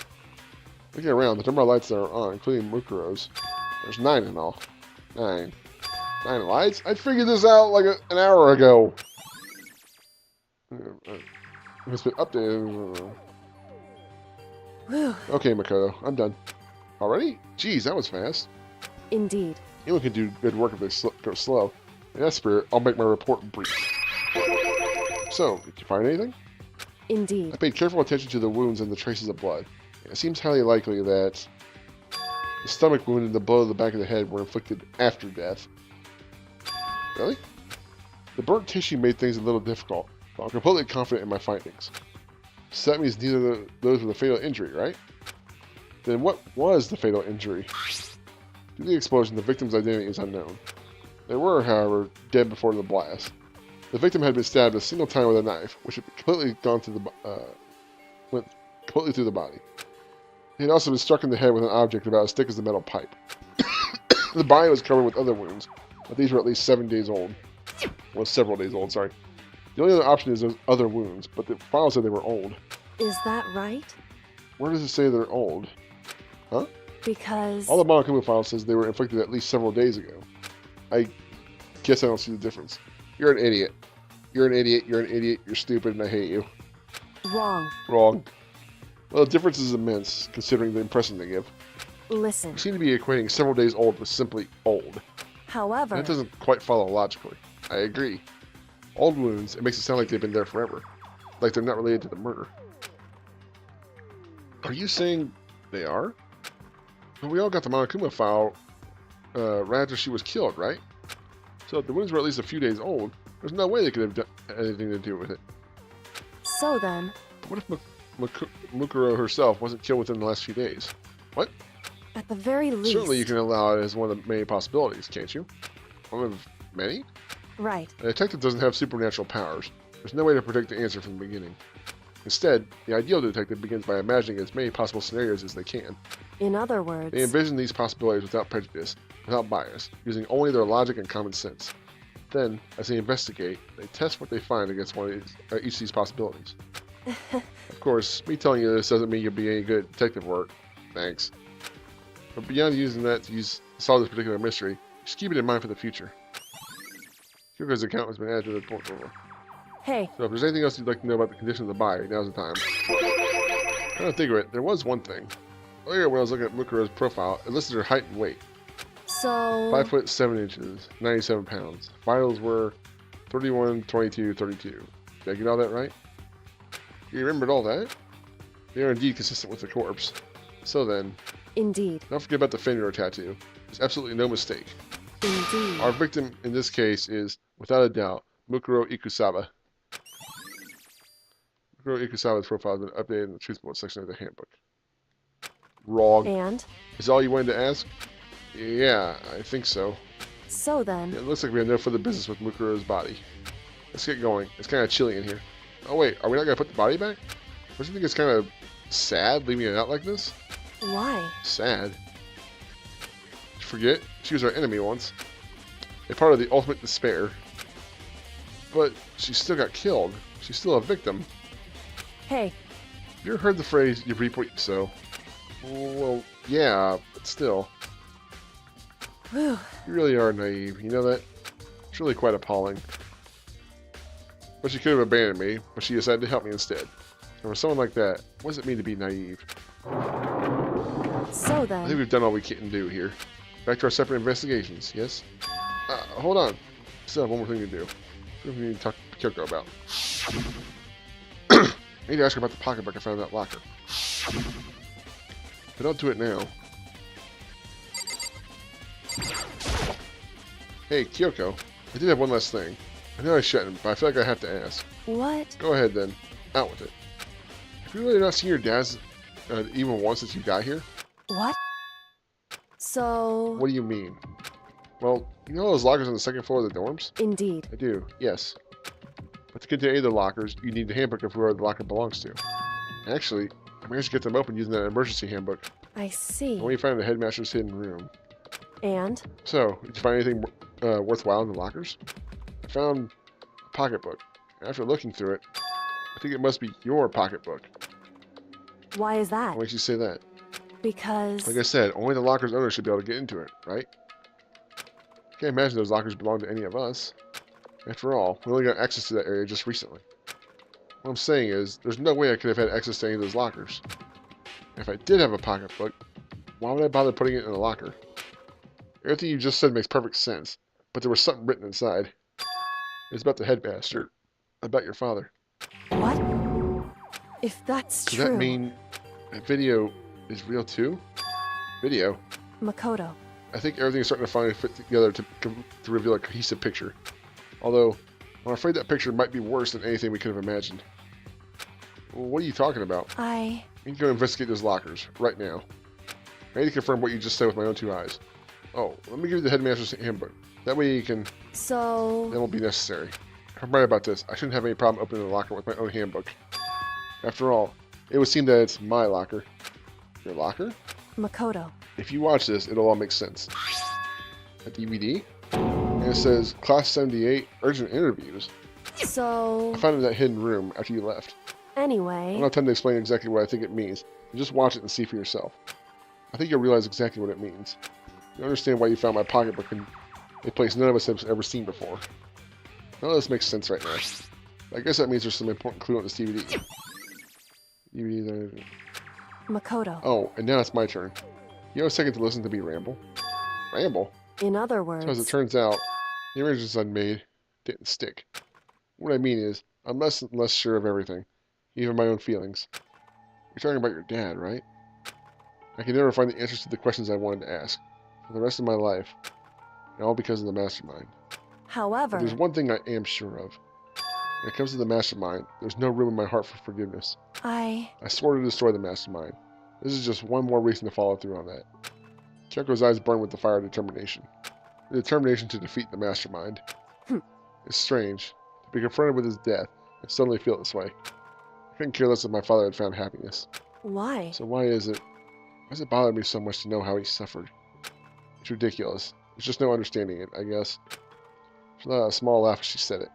Looking around, the number of lights that are on, including Mukuro's, there's 9 in all. 9. 9 lights? I figured this out like an hour ago. It's been updated. Whew. Okay, Makoto, I'm done. Already? Jeez, that was fast. Indeed. Anyone can do good work if they go slow. In that spirit, I'll make my report brief. So, did you find anything? Indeed. I paid careful attention to the wounds and the traces of blood. It seems highly likely that the stomach wound and the blow to the back of the head were inflicted after death. Really? The burnt tissue made things a little difficult, but I'm completely confident in my findings. So that means neither of those were the fatal injury, right? Then what was the fatal injury? Due to the explosion, the victim's identity is unknown. They were, however, dead before the blast. The victim had been stabbed a single time with a knife, which had completely gone through went completely through the body. He had also been struck in the head with an object about as thick as the metal pipe. The body was covered with other wounds, but these were at least 7 days old. Well, several days old, sorry. The only other option is those other wounds, but the file said they were old. Is that right? Where does it say they're old? Huh? Because. All the Monokuma file says they were inflicted at least several days ago. I guess I don't see the difference. You're an idiot. You're an idiot, you're an idiot, you're stupid, and I hate you. Wrong. Wrong. Well, the difference is immense, considering the impression they give. Listen. You seem to be equating several days old with simply old. However. That doesn't quite follow logically. I agree. Old wounds, it makes it sound like they've been there forever. Like they're not related to the murder. Are you saying they are? Well, we all got the Monokuma file right after she was killed, right? So if the wounds were at least a few days old, there's no way they could have done anything to do with it. So then. But what if Mukuro herself wasn't killed within the last few days? What? At the very least. Certainly you can allow it as one of the many possibilities, can't you? One of many? Right. A detective doesn't have supernatural powers. There's no way to predict the answer from the beginning. Instead, the ideal detective begins by imagining as many possible scenarios as they can. In other words. They envision these possibilities without prejudice, without bias, using only their logic and common sense. Then, as they investigate, they test what they find against each of these possibilities. Of course, me telling you this doesn't mean you'll be any good at detective work. Thanks. But beyond using that to solve this particular mystery, just keep it in mind for the future. Kyoko's account has been added to the report over. Hey. So if there's anything else you'd like to know about the condition of the body, now's the time. I don't think of it. There was one thing. Earlier when I was looking at Mukuro's profile, it listed her height and weight. So. 5 foot 7 inches, 97 pounds. Vitals were 31, 22, 32. Did I get all that right? You remembered all that? They are indeed consistent with the corpse. So then, Indeed. don't forget about the finger tattoo. There's absolutely no mistake. Indeed. Our victim in this case is, without a doubt, Mukuro Ikusaba. Mukuro Ikusaba's profile has been updated in the Truth Bullet section of the handbook. Wrong. And? Is that all you wanted to ask? Yeah, I think so. So then. It looks like we have no further business with Mukuro's body. Let's get going. It's kind of chilly in here. Oh wait, are we not going to put the body back? Don't you think it's kind of sad leaving it out like this? Why? Sad? Did you forget? She was our enemy once. A part of the ultimate despair. But she still got killed. She's still a victim. Hey. You ever heard the phrase, you reap what you sow? Well, yeah, but still. Whew. You really are naive, you know that? It's really quite appalling. But she could have abandoned me, but she decided to help me instead. And for someone like that, what does it mean to be naive? So I then. think we've done all we can do here. Back to our separate investigations, yes? Hold on. Still have one more thing to do. What do we need to talk to Kyoko about? I need to ask her about the pocketbook I found in that locker. But don't do it now. Hey, Kyoko. I did have one last thing. I know I shouldn't, but I feel like I have to ask. What? Go ahead then. Out with it. Have you really not seen your dad even once since you got here? What? So. What do you mean? Well, you know those lockers on the second floor of the dorms? Indeed. I do, yes. But to get to any of the lockers, you need the handbook of whoever the locker belongs to. Actually, I managed to get them open using that emergency handbook. I see. When you find the headmaster's hidden room. And? So, did you find anything worthwhile in the lockers? I found a pocketbook. After looking through it, I think it must be your pocketbook. Why is that? What makes you say that? Because... Like I said, only the locker's owner should be able to get into it, right? Can't imagine those lockers belong to any of us. After all, we only got access to that area just recently. What I'm saying is, there's no way I could have had access to any of those lockers. If I did have a pocketbook, why would I bother putting it in a locker? Everything you just said makes perfect sense, but there was something written inside. It's about the headmaster. About your father. What? If that's Does true... that mean that video is real too? Video? Makoto. I think everything is starting to finally fit together to reveal a cohesive picture. Although, I'm afraid that picture might be worse than anything we could have imagined. Well, what are you talking about? I need to go investigate those lockers, right now. I need to confirm what you just said with my own two eyes. Oh, let me give you the headmaster's handbook. That way you can... So... That won't be necessary. I'm right about this. I shouldn't have any problem opening the locker with my own handbook. After all, it would seem that it's my locker. Your locker? Makoto. If you watch this, it'll all make sense. A DVD? And it says, Class 78, Urgent Interviews. So... I found it in that hidden room after you left. Anyway... I'm not trying to explain exactly what I think it means. You just watch it and see for yourself. I think you'll realize exactly what it means. You understand why you found my pocketbook in a place none of us have ever seen before. None of this makes sense right now. I guess that means there's some important clue on this DVD. Makoto. Oh, and now it's my turn. You have a second to listen to me ramble. Ramble? In other words... So as it turns out, the arrangements I made didn't stick. What I mean is, I'm less and less sure of everything, even my own feelings. You're talking about your dad, right? I can never find the answers to the questions I wanted to ask, for the rest of my life, and all because of the mastermind. However... But there's one thing I am sure of. When it comes to the mastermind, there's no room in my heart for forgiveness. I swore to destroy the mastermind. This is just one more reason to follow through on that. Kyoko's eyes burn with the fire of determination. The determination to defeat the mastermind. It's strange to be confronted with his death and suddenly feel this way. I couldn't care less if my father had found happiness. Why? So why does it bother me so much to know how he suffered? It's ridiculous. There's just no understanding it, I guess. She let out a small laugh as she said it,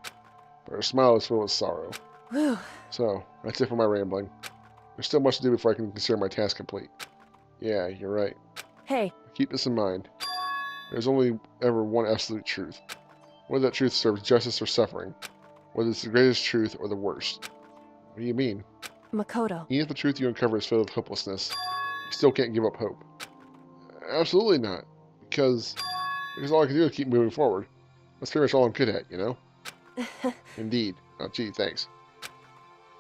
but her smile was filled with sorrow. Whew. So, that's it for my rambling. There's still much to do before I can consider my task complete. Yeah, you're right. Hey. Keep this in mind. There's only ever one absolute truth. Whether that truth serves justice or suffering. Whether it's the greatest truth or the worst. What do you mean? Makoto. Even if the truth you uncover is filled with hopelessness, you still can't give up hope. Absolutely not. Because all I can do is keep moving forward. That's pretty much all I'm good at, you know? Indeed. Oh, gee, thanks.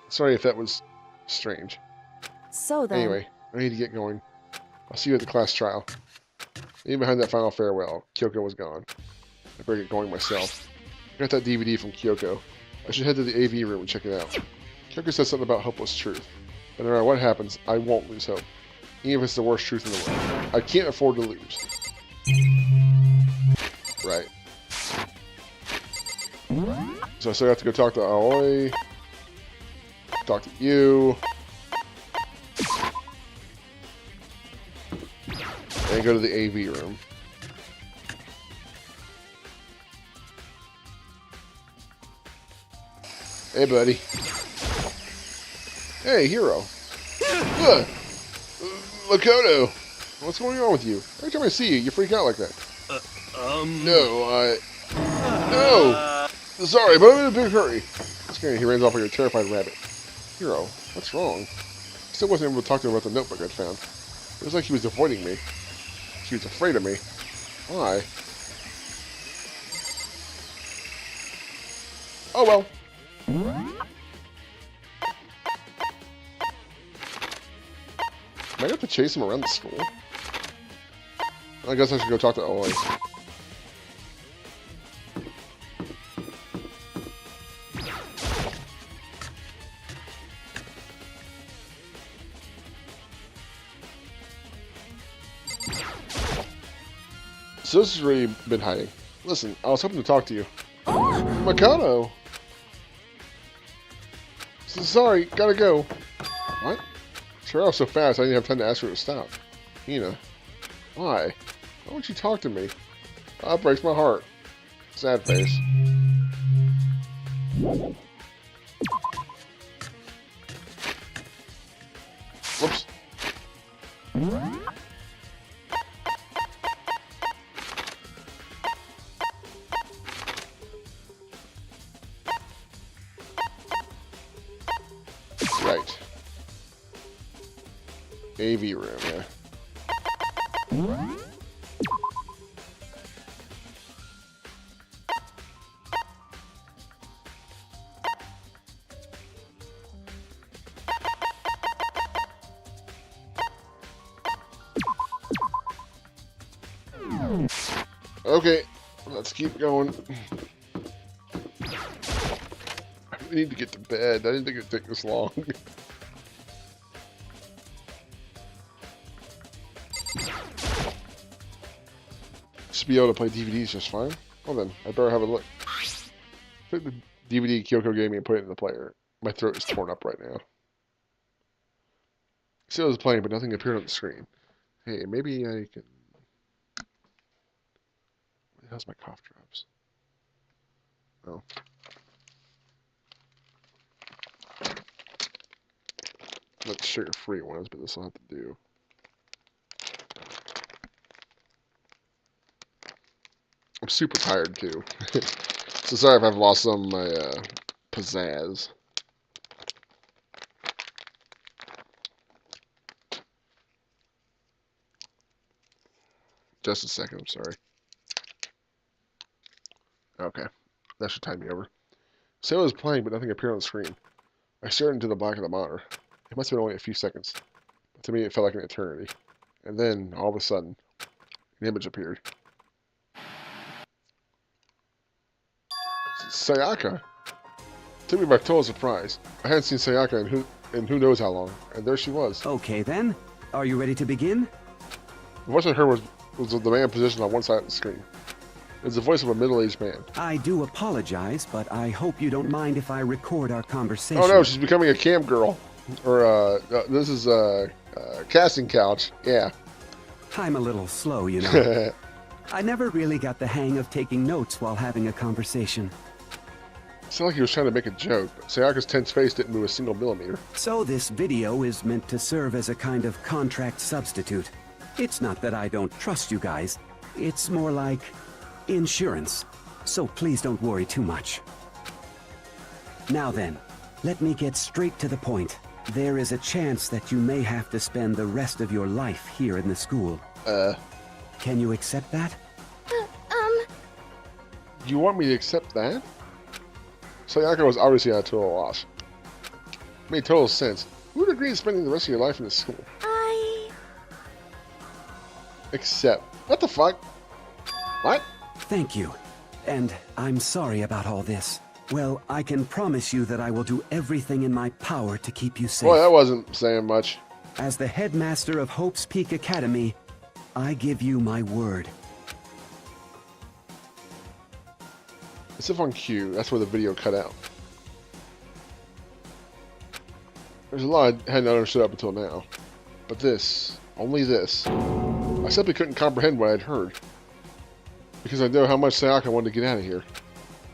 Sorry if that was strange. So then... Anyway, I need to get going. I'll see you at the class trial. Even behind that final farewell, Kyoko was gone. I better get going myself. I got that DVD from Kyoko. I should head to the AV room and check it out. Kyoko said something about hopeless truth. But no matter what happens, I won't lose hope. Even if it's the worst truth in the world. I can't afford to lose. Right. So I still have to go talk to Aoi. Talk to you. And go to the AV room. Hey, buddy. Hey, Hero. Makoto. What's going on with you? Every time I see you, you freak out like that. No. Sorry, but I'm in a big hurry. Scary, he runs off like a terrified rabbit. Hero, what's wrong? I still wasn't able to talk to him about the notebook I'd found. It was like he was avoiding me. He was afraid of me. Why? Oh well. Might have to chase him around the school. I guess I should go talk to Aoi. So this has really been hiding. Listen, I was hoping to talk to you. Makoto! Sorry, gotta go. What? Sure, I was so fast I didn't have time to ask her to stop. Hina. Why? Why won't you talk to me? That breaks my heart. Sad face. Whoops. Right. AV room, yeah. Okay, let's keep going. I need to get to bed. I didn't think it'd take this long. Should be able to play DVDs just fine. Well then, I better have a look. Put the DVD Kyoko gave me and put it in the player. My throat is torn up right now. Still was playing, but nothing appeared on the screen. Hey, maybe I can... Where the hell's my cough drops? Oh. Not the sugar-free ones, but this will have to do. I'm super tired, too. So sorry if I've lost some of my pizzazz. Just a second, I'm sorry. Okay. That should time me over. So I was playing, but nothing appeared on the screen. I stared into the black of the monitor. It must have been only a few seconds. But to me, it felt like an eternity. And then, all of a sudden, an image appeared. Sayaka! Took me by total surprise. I hadn't seen Sayaka in who knows how long, and there she was. Okay then. Are you ready to begin? The voice I heard was the man positioned on one side of the screen. It was the voice of a middle-aged man. I do apologize, but I hope you don't mind if I record our conversation. Oh no, she's becoming a cam girl. Or, this is casting couch. Yeah. I'm a little slow, you know. I never really got the hang of taking notes while having a conversation. It sounded like he was trying to make a joke, but Sayaka's tense face didn't move a single millimeter. So this video is meant to serve as a kind of contract substitute. It's not that I don't trust you guys. It's more like insurance. So please don't worry too much. Now then, let me get straight to the point. There is a chance that you may have to spend the rest of your life here in the school. Can you accept that? You want me to accept that? Sayaka was obviously at a total loss. Made total sense. Who would agree to spending the rest of your life in this school? Accept. What the fuck? What? Thank you. And I'm sorry about all this. Well, I can promise you that I will do everything in my power to keep you safe. Boy, that wasn't saying much. As the headmaster of Hope's Peak Academy, I give you my word. As if on cue, that's where the video cut out. There's a lot I hadn't understood up until now. But this, only this, I simply couldn't comprehend what I'd heard. Because I know how much Sayaka wanted to get out of here.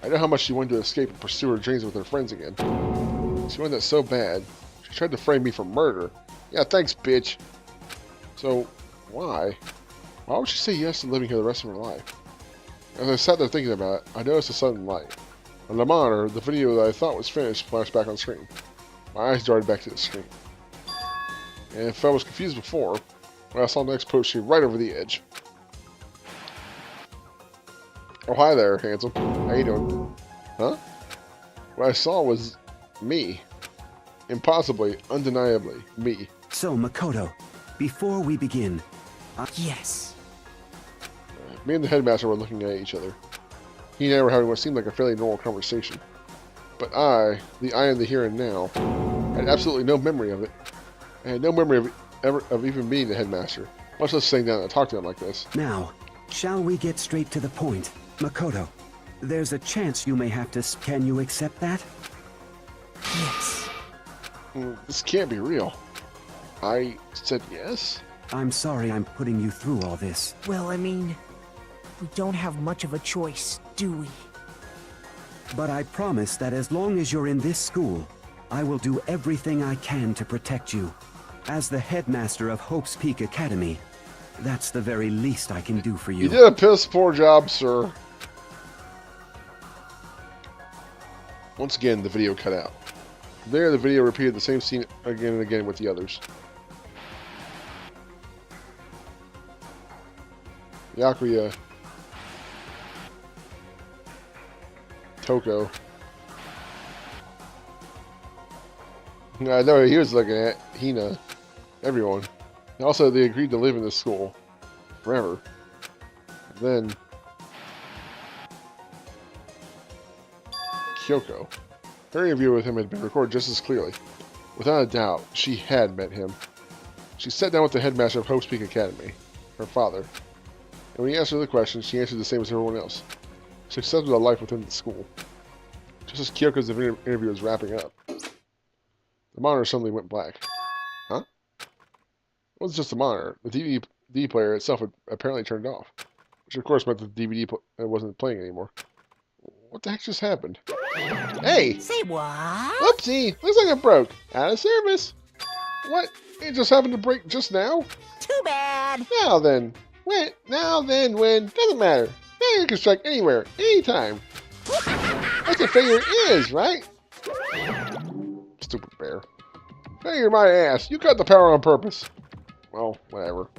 I know how much she wanted to escape and pursue her dreams with her friends again. She wanted that so bad. She tried to frame me for murder. Yeah, thanks, bitch. So, why? Why would she say yes to living here the rest of her life? As I sat there thinking about it, I noticed a sudden light. On the monitor, the video that I thought was finished flashed back on screen. My eyes darted back to the screen. And if I was confused before, when I saw the next post shoot right over the edge. Oh, hi there, handsome. How you doing? Huh? What I saw was me. Impossibly, undeniably, me. So, Makoto, before we begin... Yes. Me and the headmaster were looking at each other. He and I were having what seemed like a fairly normal conversation. But I, the I in the here and now, had absolutely no memory of it. I had no memory of even being the headmaster, much less sitting down and talk to him like this. Now, shall we get straight to the point? Makoto, there's a chance you may have to... Can you accept that? Yes. This can't be real. I said yes? I'm sorry I'm putting you through all this. Well, I mean, We don't have much of a choice, do we? But I promise that as long as you're in this school, I will do everything I can to protect you. As the headmaster of Hope's Peak Academy, that's the very least I can do for you. You did a piss poor job, sir. Once again, the video cut out. There, the video repeated the same scene again and again with the others. Yakuya. Toko. I know he was looking at Hina. Everyone. And also, they agreed to live in this school. Forever. And then... Kyoko. Her interview with him had been recorded just as clearly. Without a doubt, she had met him. She sat down with the headmaster of Hope's Peak Academy, her father. And when he asked her the question, she answered the same as everyone else. She accepted a life within the school. Just as Kyoko's interview was wrapping up, the monitor suddenly went black. Huh? It wasn't just the monitor. The DVD player itself had apparently turned off. Which of course meant that the DVD wasn't playing anymore. What the heck just happened? Hey! Say what? Whoopsie! Looks like it broke. Out of service. What? It just happened to break just now? Too bad. Now then. When? Now then when? Doesn't matter. Now you can strike anywhere, anytime. That's what failure is, right? Stupid bear. Failure my ass. You cut the power on purpose. Well, whatever.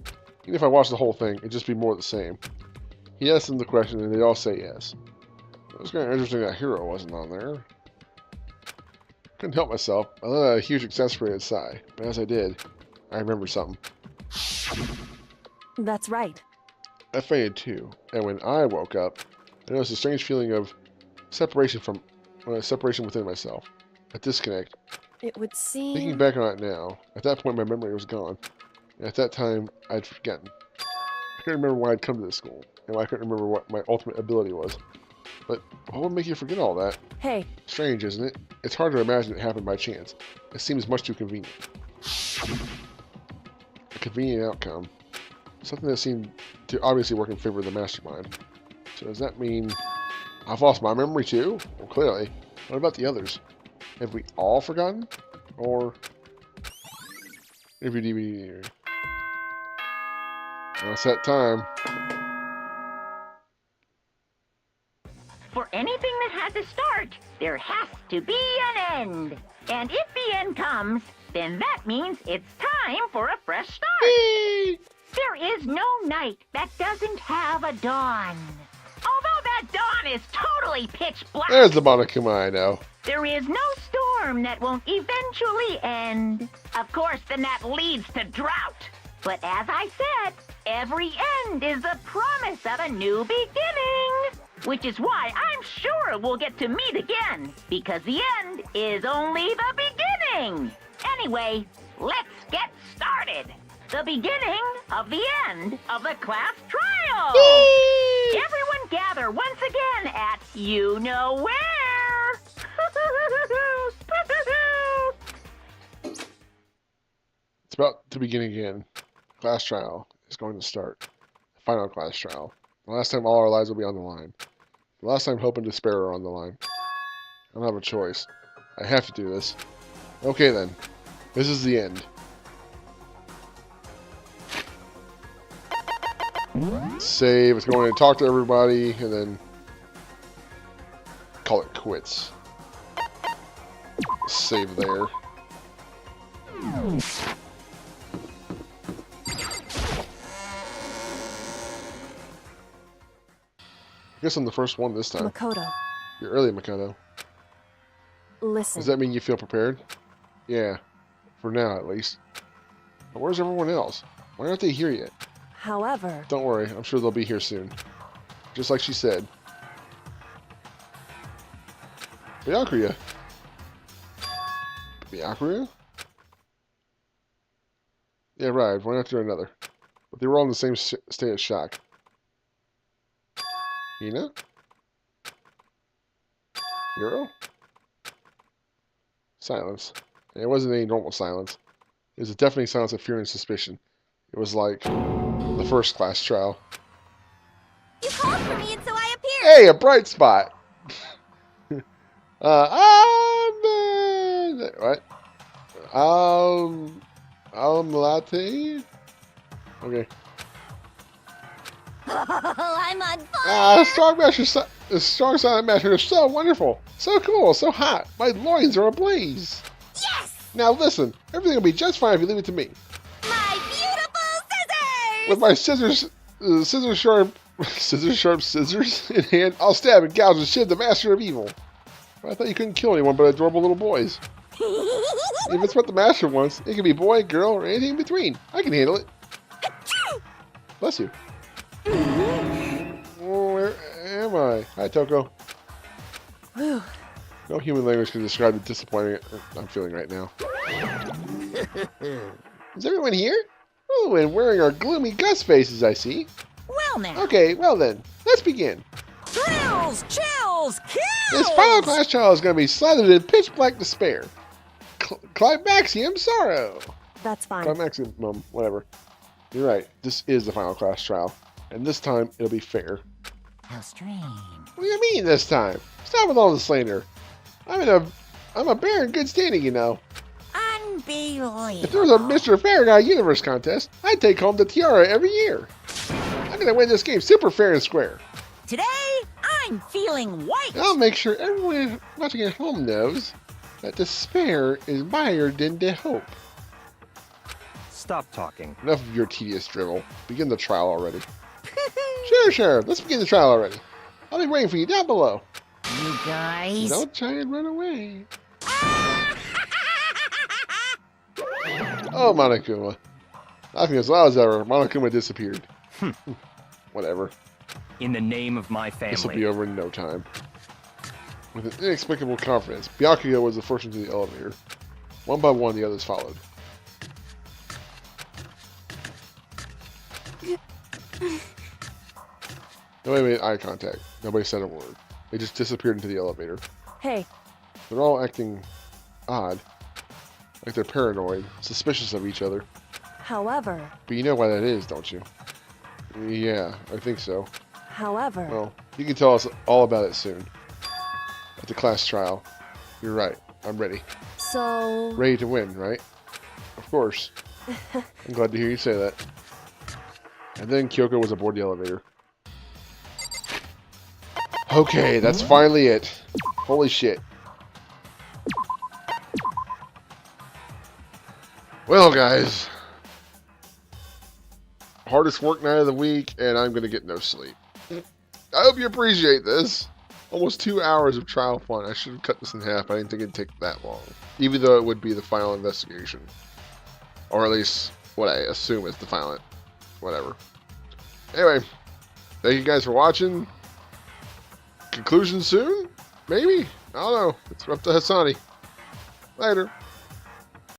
Even if I watched the whole thing, it'd just be more of the same. He asked them the question and they all say yes. It was kind of interesting that Hero wasn't on there. Couldn't help myself. I let out a huge exasperated sigh. But as I did, I remembered something. That's right. I fainted too. And when I woke up, I noticed a strange feeling of separation within myself. A disconnect. It would seem... Thinking back on it now, at that point my memory was gone. And at that time, I'd forgotten. I couldn't remember why I'd come to this school. And I couldn't remember what my ultimate ability was. But what would make you forget all that? Hey. Strange, isn't it? It's hard to imagine it happened by chance. It seems much too convenient. A convenient outcome. Something that seemed to obviously work in favor of the mastermind. So does that mean I've lost my memory too? Well, clearly. What about the others? Have we all forgotten? Or... Every DVD... Now it's that time. For anything that has a start, there has to be an end. And if the end comes, then that means it's time for a fresh start. There is no night that doesn't have a dawn. Although that dawn is totally pitch black. There's the Monokuma I know. There is no storm that won't eventually end. Of course, then that leads to drought. But as I said, every end is the promise of a new beginning. Which is why I'm sure we'll get to meet again. Because the end is only the beginning. Anyway, let's get started. The beginning of the end of the class trial. Yay! Everyone gather once again at you know where. It's about to begin again. Class trial is going to start. The final class trial. The last time all our lives will be on the line. The last time hope and despair are on the line. I don't have a choice. I have to do this. Okay then. This is the end. Save. Let's go in and talk to everybody and then call it quits. Save there. I guess I'm the first one this time. Makoto, You're early, Makoto. listen. Does that mean you feel prepared? Yeah. For now, at least. But where's everyone else? Why aren't they here yet? However... Don't worry, I'm sure they'll be here soon. Just like she said. Byakuya. Byakuya? Yeah, right, one after another. But they were all in the same state of shock. Hina? Hero? Silence. And it wasn't any normal silence. It was a deafening silence of fear and suspicion. It was like the first class trial. You called Hey, a bright spot. What? Latte? Okay. I'm on fire! The strong silent master is so wonderful, so cool, so hot. My loins are ablaze. Yes! Now listen, everything will be just fine if you leave it to me. My beautiful scissors! With my scissors sharp scissors in hand, I'll stab and gouge and shiv the master of evil. I thought you couldn't kill anyone but adorable little boys. If it's what the master wants, it can be boy, girl, or anything in between. I can handle it. Bless you. Oh, where am I? Hi, Toko. Whew. No human language can describe the disappointing I'm feeling right now. Is everyone here? Oh, and wearing our gloomy Gus faces, I see. Well now. Okay, well then, let's begin. Thrills, chills, kills! This final class trial is going to be slathered in pitch black despair. Climaxium sorrow. That's fine. Climaxium, whatever. You're right. This is the final class trial. And this time, it'll be fair. How strange. What do you mean this time? Stop with all the slander. I'm a bear in good standing, you know. Unbelievable. If there was a Mr. Fair Guy Universe contest, I'd take home the tiara every year. I'm going to win this game super fair and square. Today, I'm feeling white. I'll make sure everyone watching at home knows that despair is higher than the hope. Stop talking. Enough of your tedious drivel. Begin the trial already. Sure. Let's begin the trial already. I'll be waiting for you down below. You guys. Don't try and run away. Oh, Monokuma. Laughing as loud as ever, Monokuma disappeared. Whatever. In the name of my This will be family. over in no time. With an inexplicable confidence, Byakuya was the first into the elevator. One by one, the others followed. Nobody made eye contact. Nobody said a word. They just disappeared into the elevator. Hey, They're all acting odd. Like they're paranoid, suspicious of each other. however, But you know why that is, don't you? Yeah, I think so. however, Well, you can tell us all about it soon. At the class trial. You're right. I'm ready. so... Ready to win, right? Of course. I'm glad to hear you say that. And then Kyoko was aboard the elevator. Okay, that's finally it. Holy shit. Well, guys. Hardest work night of the week, and I'm going to get no sleep. I hope you appreciate this. Almost 2 hours of trial fun. I should have cut this in half. I didn't think it'd take that long. Even though it would be the final investigation. Or at least what I assume is the final. Whatever. Anyway. Thank you guys for watching. Conclusion soon? Maybe? I don't know. It's up to Hassani. Later.